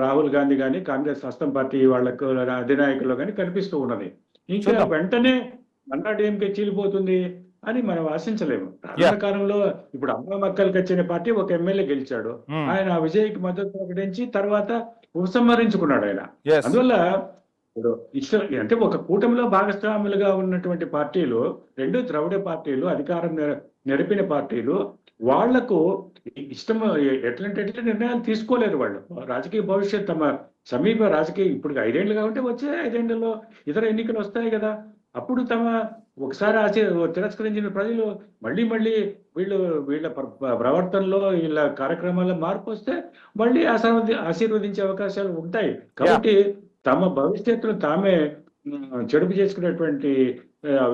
రాహుల్ గాంధీ కానీ కాంగ్రెస్ అస్తం పార్టీ వాళ్ళకు అధినాయకుల్లో కానీ కనిపిస్తూ ఉన్నది. ఇంకా వెంటనే అన్నా డిఎంకే చీలిపోతుంది అని మనం ఆశించలేము. రానున్న కాలంలో ఇప్పుడు అమ్మ మక్కలకి వచ్చిన పార్టీ ఒక ఎమ్మెల్యే గెలిచాడు. ఆయన విజయ్కి మద్దతు ప్రకటించి తర్వాత ఉపసంహరించుకున్నాడు ఆయన. అందువల్ల ఇప్పుడు అంటే ఒక కూటమిలో భాగస్వాములుగా ఉన్నటువంటి పార్టీలు, 2 ద్రవిడ పార్టీలు, అధికారం నెరపిన పార్టీలు, వాళ్లకు ఇష్టం ఎట్లాంటి నిర్ణయాలు తీసుకోలేరు. వాళ్ళు రాజకీయ భవిష్యత్ తమ సమీప రాజకీయ ఇప్పుడు 5 ఏళ్ళు కాబట్టి వచ్చే 5 ఏళ్లలో ఇతర ఎన్నికలు వస్తాయి కదా, అప్పుడు తమ ఒకసారి తిరస్కరించిన ప్రజలు మళ్ళీ వీళ్ళ ప్రవర్తనలో వీళ్ళ కార్యక్రమాల్లో మార్పు వస్తే మళ్ళీ ఆశీర్వదించే అవకాశాలు ఉంటాయి. కాబట్టి తమ భవిష్యత్తును తామే చెడుపు చేసుకునేటువంటి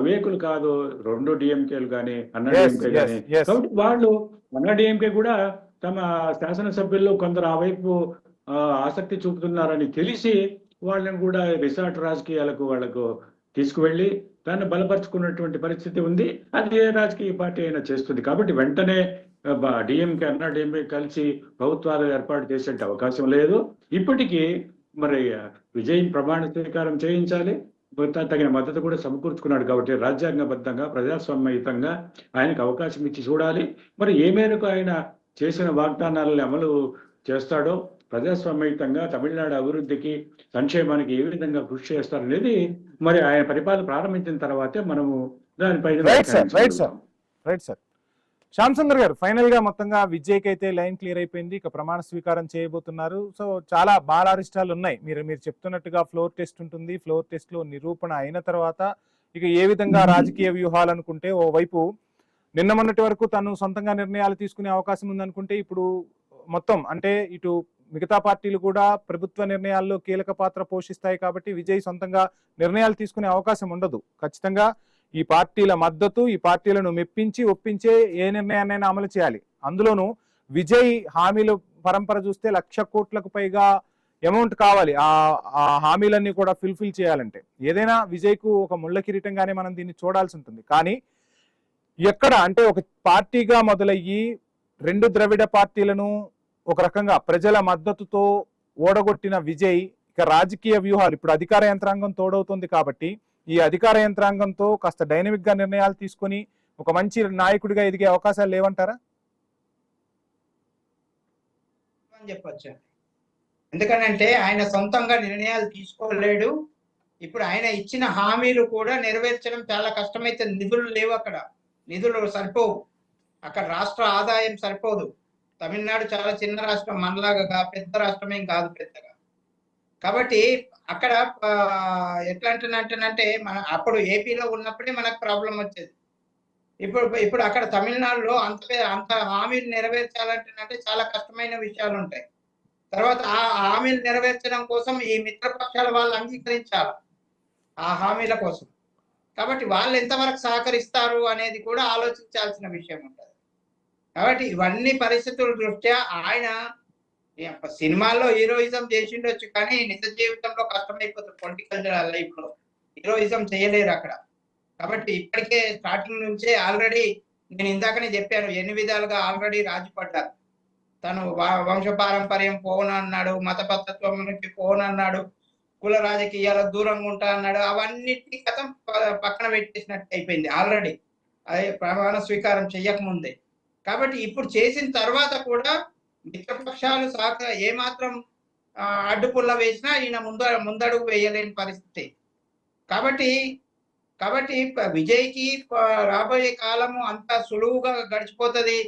వివేకులు కాదు 2 డిఎంకేలు కానీ అన్నా డిఎంకే కానీ. కాబట్టి వాళ్ళు అన్నా డిఎంకే కూడా తమ శాసనసభ్యుల్లో కొందరు ఆ వైపు ఆసక్తి చూపుతున్నారని తెలిసి వాళ్ళని కూడా రిసార్ట్ రాజకీయాలకు వాళ్లకు తీసుకువెళ్ళి దాన్ని బలపరుచుకున్నటువంటి పరిస్థితి ఉంది. అది ఏ రాజకీయ పార్టీ అయినా చేస్తుంది. కాబట్టి వెంటనే డిఎంకే అన్నా డిఎంకే కలిసి ప్రభుత్వాలు ఏర్పాటు చేసే అవకాశం లేదు. ఇప్పటికీ మరి విజయ్ ప్రమాణ స్వీకారం చేయించాలి, తగిన మద్దతు కూడా సమకూర్చుకున్నాడు. కాబట్టి రాజ్యాంగబద్ధంగా ప్రజాస్వామ్యయుతంగా ఆయనకు అవకాశం ఇచ్చి చూడాలి. మరి ఏ మేరకు ఆయన చేసిన వాగ్దానాలను అమలు చేస్తాడో, ప్రజాస్వామ్యయుతంగా తమిళనాడు అభివృద్ధికి సంక్షేమానికి ఏ విధంగా కృషి చేస్తారనేది మరి ఆయన పరిపాలన ప్రారంభించిన తర్వాతే మనము దానిపైన. Right sir. శ్యామ్ సుందర్ గారు, ఫైనల్ గా మొత్తంగా విజయ్కి అయితే లైన్ క్లియర్ అయిపోయింది, ఇక ప్రమాణ స్వీకారం చేయబోతున్నారు. సో చాలా బాలారిష్టాలు ఉన్నాయి. మీరు చెప్తున్నట్టుగా ఫ్లోర్ టెస్ట్ ఉంటుంది. ఫ్లోర్ టెస్ట్ లో నిరూపణ అయిన తర్వాత ఇక ఏ విధంగా రాజకీయ వ్యూహాలు అనుకుంటే, ఓవైపు నిన్న మొన్నటి వరకు తను సొంతంగా నిర్ణయాలు తీసుకునే అవకాశం ఉందనుకుంటే ఇప్పుడు మొత్తం అంటే ఇటు మిగతా పార్టీలు కూడా ప్రభుత్వ నిర్ణయాల్లో కీలక పాత్ర పోషిస్తాయి కాబట్టి విజయ్ సొంతంగా నిర్ణయాలు తీసుకునే అవకాశం ఉండదు. ఖచ్చితంగా ఈ పార్టీల మద్దతు, ఈ పార్టీలను మెప్పించి ఒప్పించే ఏ నిర్ణయాన్నైనా అమలు చేయాలి. అందులోనూ విజయ్ హామీల పరంపర చూస్తే 1,00,000 కోట్లకు పైగా అమౌంట్ కావాలి ఆ హామీలన్నీ కూడా ఫుల్ఫిల్ చేయాలంటే. ఏదైనా విజయ్కు ఒక ముళ్ళ కిరీటంగానే మనం దీన్ని చూడాల్సి ఉంటుంది. కానీ ఎక్కడ అంటే ఒక పార్టీగా మొదలయ్యి 2 ద్రవిడ పార్టీలను ఒక రకంగా ప్రజల మద్దతుతో ఓడగొట్టిన విజయ్ ఇక రాజకీయ వ్యూహాలు ఇప్పుడు అధికార యంత్రాంగం తోడవుతుంది కాబట్టి ఈ అధికార యంత్రాంగంతో కాస్త డైనమిక్ గా నిర్ణయాలు తీసుకొని ఒక మంచి నాయకుడిగా ఎదిగే అవకాశాలు లేవంటారా? చెప్పొచ్చు. ఎందుకనంటే ఆయన సొంతంగా నిర్ణయాలు తీసుకోలేడు. ఇప్పుడు ఆయన ఇచ్చిన హామీలు కూడా నెరవేర్చడం చాలా కష్టమైతే. నిధులు లేవు, అక్కడ నిధులు సరిపోవు, అక్కడ రాష్ట్ర ఆదాయం సరిపోదు. తమిళనాడు చాలా చిన్న రాష్ట్రం, మనలాగా పెద్ద రాష్ట్రమేం కాదు పెద్దగా. కాబట్టి అక్కడ ఎట్లా అంటున్నట్టేనంటే మన అప్పుడు ఏపీలో ఉన్నప్పుడే మనకు ప్రాబ్లం వచ్చేది. ఇప్పుడు అక్కడ తమిళనాడులో అంత హామీలు నెరవేర్చాలంటే చాలా కష్టమైన విషయాలు ఉంటాయి. తర్వాత ఆ హామీలు నెరవేర్చడం కోసం ఈ మిత్రపక్షాల వాళ్ళు అంగీకరించాలి ఆ హామీల కోసం. కాబట్టి వాళ్ళు ఎంతవరకు సహకరిస్తారు అనేది కూడా ఆలోచించాల్సిన విషయం ఉంటుంది. కాబట్టి ఇవన్నీ పరిస్థితుల దృష్ట్యా ఆయన సినిమాల్లో హీరోయిజం చేసిండొచ్చు, కానీ నిజ జీవితంలో కష్టమైపోతుంది. పొలిటికల్ లైఫ్ లో హీరోయిజం చేయలేరు అక్కడ. కాబట్టి ఇప్పటికే స్టార్టింగ్ నుంచే ఆల్రెడీ నేను ఇందాకనే చెప్పాను, ఎన్ని విధాలుగా ఆల్రెడీ రాజీ పడ్డారు. తను వంశపారంపర్యం పోనన్నాడు, మతపరత్వం నుంచి పోనన్నాడు, కుల రాజకీయాలకు దూరంగా ఉంటా అన్నాడు. అవన్నిటినీ కథం పక్కన పెట్టేసినట్టు అయిపోయింది ఆల్రెడీ, అది ప్రమాణ స్వీకారం చెయ్యకముందే. కాబట్టి ఇప్పుడు చేసిన తర్వాత కూడా మిత్రపక్షాలు ఏమాత్రం అడ్డుపుల్ల వేసినా ఈయన ముందడుగు వేయలేని పరిస్థితి. కాబట్టి విజయ్కి రాబోయే కాలము అంత సులువుగా గడిచిపోతుంది,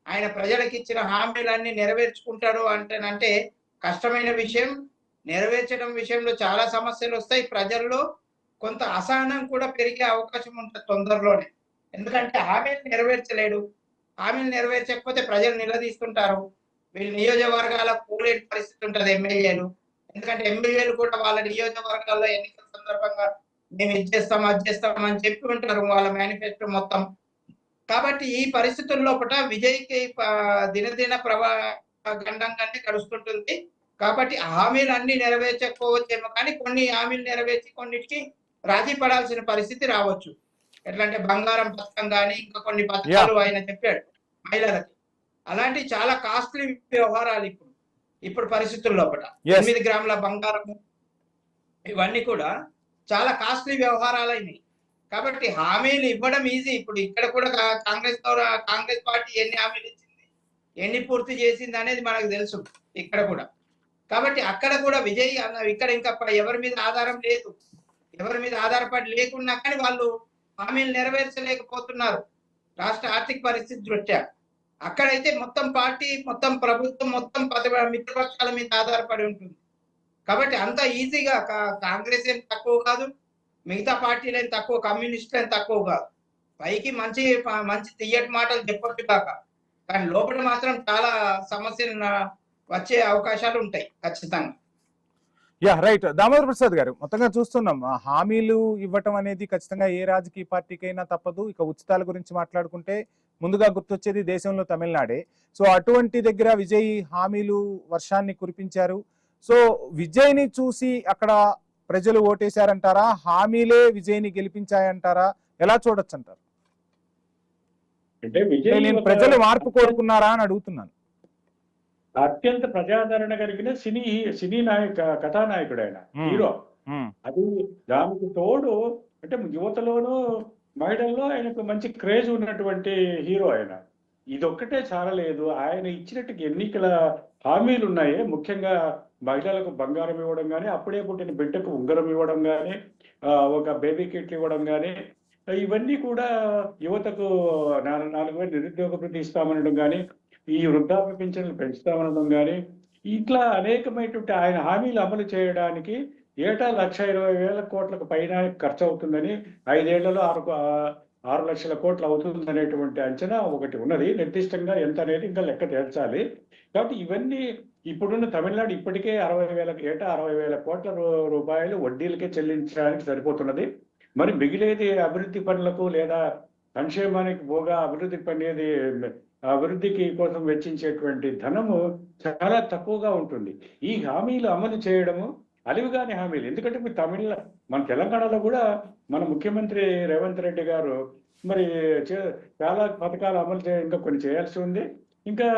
ఆయన ప్రజలకు ఇచ్చిన హామీలన్నీ నెరవేర్చుకుంటాడు అంటే కష్టమైన విషయం. నెరవేర్చడం విషయంలో చాలా సమస్యలు వస్తాయి. ప్రజల్లో కొంత అసహనం కూడా పెరిగే అవకాశం ఉంటుంది తొందరలోనే. ఎందుకంటే హామీలు నెరవేర్చలేడు, హామీలు నెరవేర్చకపోతే ప్రజలు నిలదీస్తుంటారు. వీళ్ళు నియోజకవర్గాలకు పోలేని పరిస్థితి ఉంటుంది ఎమ్మెల్యేలు. ఎందుకంటే ఎమ్మెల్యేలు కూడా వాళ్ళ నియోజకవర్గాల్లో ఎన్నికల సందర్భంగా మేము ఇది చేస్తాం అది చేస్తాం అని చెప్పి ఉంటారు వాళ్ళ మేనిఫెస్టో మొత్తం. కాబట్టి ఈ పరిస్థితుల లోపల విజయ్కి దినదిన గండంగానే గడుస్తుంటుంది. కాబట్టి హామీలు అన్ని నెరవేర్చకపోవచ్చేమో, కానీ కొన్ని హామీలు నెరవేర్చి కొన్నిటికి రాజీ పడాల్సిన పరిస్థితి రావచ్చు. ఎట్లా అంటే బంగారం పథకం కానీ ఇంకా కొన్ని పథకాలు ఆయన చెప్పాడు మహిళలకి. అలాంటి చాలా కాస్ట్లీ వ్యవహారాలు ఇప్పుడు పరిస్థితుల లోపల 8 గ్రాముల బంగారం ఇవన్నీ కూడా చాలా కాస్ట్లీ వ్యవహారాలు అయినాయి. కాబట్టి హామీలు ఇవ్వడం ఈజీ. ఇప్పుడు ఇక్కడ కూడా కాంగ్రెస్ పార్టీ ఎన్ని హామీలు ఇచ్చింది, ఎన్ని పూర్తి చేసింది అనేది మనకు తెలుసు ఇక్కడ కూడా. కాబట్టి అక్కడ కూడా విజయ్ ఇక్కడ ఇంకా ఎవరి మీద ఆధారం లేదు, ఎవరి మీద ఆధారపడి లేకున్నా కానీ వాళ్ళు హామీలు నెరవేర్చలేకపోతున్నారు రాష్ట్ర ఆర్థిక పరిస్థితి దృష్ట్యా. అక్కడైతే మొత్తం పార్టీ, మొత్తం ప్రభుత్వం, మొత్తం మిత్రపక్షాల మీద ఆధారపడి ఉంటుంది. కాబట్టి అంత ఈజీగా కాంగ్రెస్ ఏం తక్కువ కాదు, మిగతా పార్టీలు ఏం తక్కువ, కమ్యూనిస్టులు ఏం తక్కువ కాదు. పైకి మంచి తీయటి మాటలు చెప్పొచ్చు కాక, కానీ లోపల మాత్రం చాలా సమస్యలు వచ్చే అవకాశాలు ఉంటాయి ఖచ్చితంగా. రైట్. దామోదర్ ప్రసాద్ గారు, మొత్తంగా చూస్తున్నాం హామీలు ఇవ్వటం అనేది ఖచ్చితంగా ఏ రాజకీయ పార్టీకైనా తప్పదు. ఇక ఉచితాల గురించి మాట్లాడుకుంటే ముందుగా గుర్తొచ్చేది దేశంలో తమిళనాడే. సో అటువంటి దగ్గర విజయ్ హామీలు వర్షాన్ని కురిపించారు. సో విజయ్ని చూసి అక్కడ ప్రజలు ఓటేశారంటారా, హామీలే విజయ్ని గెలిపించాయంటారా, ఎలా చూడొచ్చు అంటారు? అంటే విజయ్ నేను ప్రజలు మార్పు కోరుకున్నారా అని అడుగుతున్నాను. అత్యంత ప్రజాదరణ కలిగిన సినీ కథానాయకుడు ఆయన, హీరో. అది దానికి తోడు అంటే యువతలోనూ మహిళల్లో ఆయనకు మంచి క్రేజ్ ఉన్నటువంటి హీరో ఆయన. ఇదొక్కటే చాలలేదు, ఆయన ఇచ్చినట్టు ఎన్నికల హామీలు ఉన్నాయి. ముఖ్యంగా మహిళలకు బంగారం ఇవ్వడం కానీ, అప్పుడే పుట్టిన బిడ్డకు ఉంగరం ఇవ్వడం కానీ, ఒక బేబీ కిట్లు ఇవ్వడం కానీ, ఇవన్నీ కూడా యువతకు 4,000 నిరుద్యోగ భృతి ఇస్తామనడం కానీ, ఈ వృద్ధాప్య పింఛన్లు పెంచుతామనడం కానీ, ఇట్లా అనేకమైనటువంటి ఆయన హామీలు అమలు చేయడానికి ఏటా 1,20,000 కోట్లకు పైన ఖర్చు అవుతుందని, 5 ఏళ్లలో 6 లక్షల కోట్లు అవుతుంది అనేటువంటి అంచనా ఒకటి ఉన్నది. నిర్దిష్టంగా ఎంత అనేది ఇంకా లెక్క తేల్చాలి. కాబట్టి ఇవన్నీ ఇప్పుడున్న తమిళనాడు ఇప్పటికే ఏటా 60,000 కోట్ల రూపాయలు వడ్డీలకే చెల్లించడానికి సరిపోతున్నది. మరి మిగిలేది అభివృద్ధి పనులకు లేదా సంక్షేమానికి పోగా అభివృద్ధికి కోసం వెచ్చించేటువంటి ధనము చాలా తక్కువగా ఉంటుంది. ఈ హామీలు అమలు చేయడము అలివిగాని హామీలు. ఎందుకంటే మన తెలంగాణలో కూడా మన ముఖ్యమంత్రి రేవంత్ రెడ్డి గారు మరి చాలా పథకాలు అమలు ఇంకా కొన్ని చేయాల్సి ఉంది. ఇంకా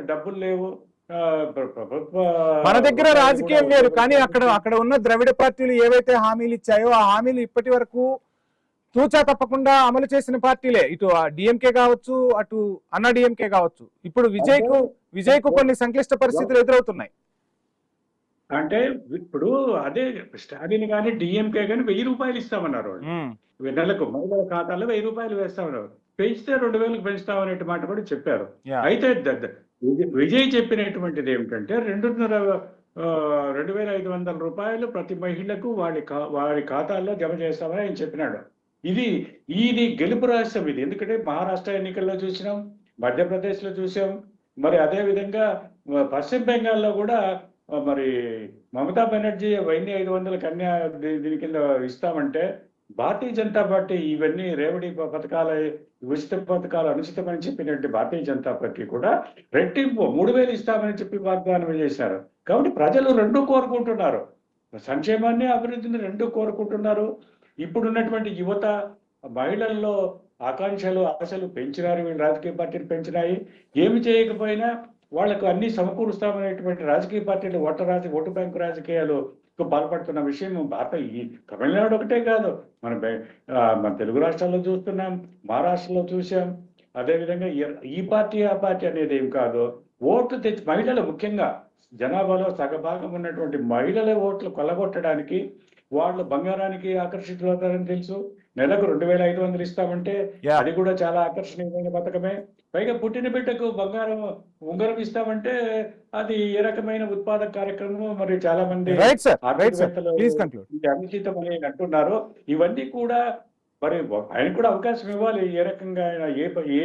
డబ్బులు లేవు. మన దగ్గర రాజకీయం లేదు, కానీ అక్కడ ఉన్న ద్రవిడ పార్టీలు ఏవైతే హామీలు ఇచ్చాయో ఆ హామీలు ఇప్పటి వరకు తూచా తప్పకుండా అమలు చేసిన పార్టీలే. ఇటు డిఎంకే కావచ్చు, అటు అన్నా డిఎంకే కావచ్చు. ఇప్పుడు విజయ్ కు కొన్ని సంక్లిష్ట పరిస్థితులు ఎదురవుతున్నాయి. అంటే ఇప్పుడు అదే స్టాలిన్ కానీ డిఎంకే కానీ 1000 రూపాయలు ఇస్తామన్నారు. నెలకు మహిళల ఖాతాలో 1000 రూపాయలు వేస్తామన్నారు. పెంచితే 2000కి పెంచుతామనే మాట కూడా చెప్పారు. అయితే విజయ్ చెప్పినటువంటిది ఏమిటంటే 2,500 రూపాయలు ప్రతి మహిళకు వారి ఖాతాల్లో జమ చేస్తామని ఆయన చెప్పినాడు. ఇది గెలుపు రహస్యం ఇది. ఎందుకంటే మహారాష్ట్ర ఎన్నికల్లో చూసినాం, మధ్యప్రదేశ్లో చూసాం, మరి అదే విధంగా పశ్చిమ బెంగాల్లో కూడా మరి మమతా బెనర్జీ 1500 కన్యా దీని కింద ఇస్తామంటే భారతీయ జనతా పార్టీ ఇవన్నీ రేవడి పథకాల ఉచిత పథకాలు అనుచితమని చెప్పినట్టు భారతీయ జనతా పార్టీ కూడా రెట్టింపు 3000 ఇస్తామని చెప్పి వాగ్దానం చేశారు. కాబట్టి ప్రజలు రెండూ కోరుకుంటున్నారు, సంక్షేమాన్ని అభివృద్ధిని రెండూ కోరుకుంటున్నారు. ఇప్పుడున్నటువంటి యువత మహిళల్లో ఆకాంక్షలు ఆశలు పెంచినారు, వీళ్ళు రాజకీయ పార్టీలు పెంచినాయి. ఏమి చేయకపోయినా వాళ్లకు అన్ని సమకూరుస్తామనేటువంటి రాజకీయ పార్టీలు ఓటు బ్యాంకు రాజకీయాలు పాల్పడుతున్న విషయం తమిళనాడు ఒకటే కాదు, మన తెలుగు రాష్ట్రాల్లో చూస్తున్నాం, మహారాష్ట్రలో చూసాం. అదేవిధంగా ఈ పార్టీ ఆ పార్టీ అనేది ఏం కాదు, ఓట్లు తెచ్చి మహిళలు ముఖ్యంగా జనాభాలో సగభాగం ఉన్నటువంటి మహిళల ఓట్లు కొల్లగొట్టడానికి వాళ్ళు బంగారానికి ఆకర్షితులవుతారని తెలుసు. నెలకు 2,500 ఇస్తామంటే అది కూడా చాలా ఆకర్షణీయమైన పథకమే. పైగా పుట్టిన బిడ్డకు ఉంగరం ఇస్తామంటే అది ఏ రకమైన ఉత్పాదక కార్యక్రమం. మరి చాలా మంది అనుచితం అని అంటున్నారు. ఇవన్నీ కూడా మరి ఆయన కూడా అవకాశం ఇవ్వాలి. ఏ రకంగా ఆయన ఏ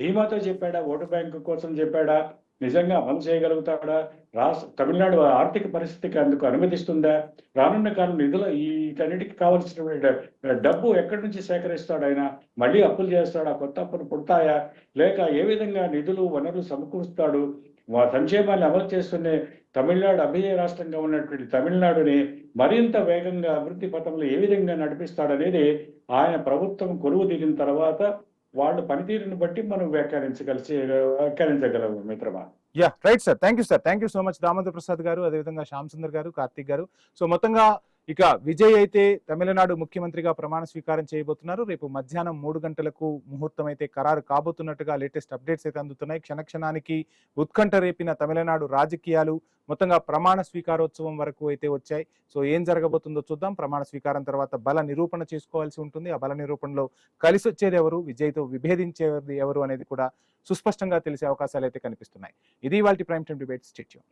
ధీమాతో చెప్పాడా, ఓటు బ్యాంకు కోసం చెప్పాడా, నిజంగా అమలు చేయగలుగుతాడా, తమిళనాడు ఆర్థిక పరిస్థితికి అందుకు అనుమతిస్తుందా, రానున్న కాలం నిధులు వీటన్నిటికి కావాల్సిన డబ్బు ఎక్కడి నుంచి సేకరిస్తాడు ఆయన, మళ్ళీ అప్పులు చేస్తాడా, కొత్త అప్పులు పుడతాయా, లేక ఏ విధంగా నిధులు వనరులు సమకూరుస్తాడు, సంక్షేమాన్ని అమలు చేస్తున్న తమిళనాడు అభిజయ రాష్ట్రంగా ఉన్నటువంటి తమిళనాడుని మరింత వేగంగా అభివృద్ధి పథంలో ఏ విధంగా నడిపిస్తాడనేది ఆయన ప్రభుత్వం కొలువు దిగిన తర్వాత వాళ్ళ పనితీరుని బట్టి మనం వ్యాఖ్యానించగలము మిత్రమా. Right sir, thank you so much Damodar Prasad గారు, అదేవిధంగా శ్యామ్ సుందర్ గారు, కార్తీక్ గారు. సో మొత్తంగా ఇక విజయ్ అయితే తమిళనాడు ముఖ్యమంత్రిగా ప్రమాణ స్వీకారం చేయబోతున్నారు. రేపు మధ్యాహ్నం 3 గంటలకు ముహూర్తం అయితే ఖరారు కాబోతున్నట్టుగా లేటెస్ట్ అప్డేట్స్ అయితే అందుతున్నాయి. క్షణక్షణానికి ఉత్కంఠ రేపిన తమిళనాడు రాజకీయాలు మొత్తంగా ప్రమాణ స్వీకారోత్సవం వరకు అయితే వచ్చాయి. సో ఏం జరగబోతుందో చూద్దాం. ప్రమాణ స్వీకారం తర్వాత బల నిరూపణ చేసుకోవాల్సి ఉంటుంది. ఆ బల నిరూపణలో కలిసి వచ్చేది ఎవరు, విజయ్తో విభేదించేది ఎవరు అనేది కూడా సుస్పష్టంగా తెలిసే అవకాశాలు అయితే కనిపిస్తున్నాయి. ఇది ఇవాల్టి prime time debate. Stay tuned.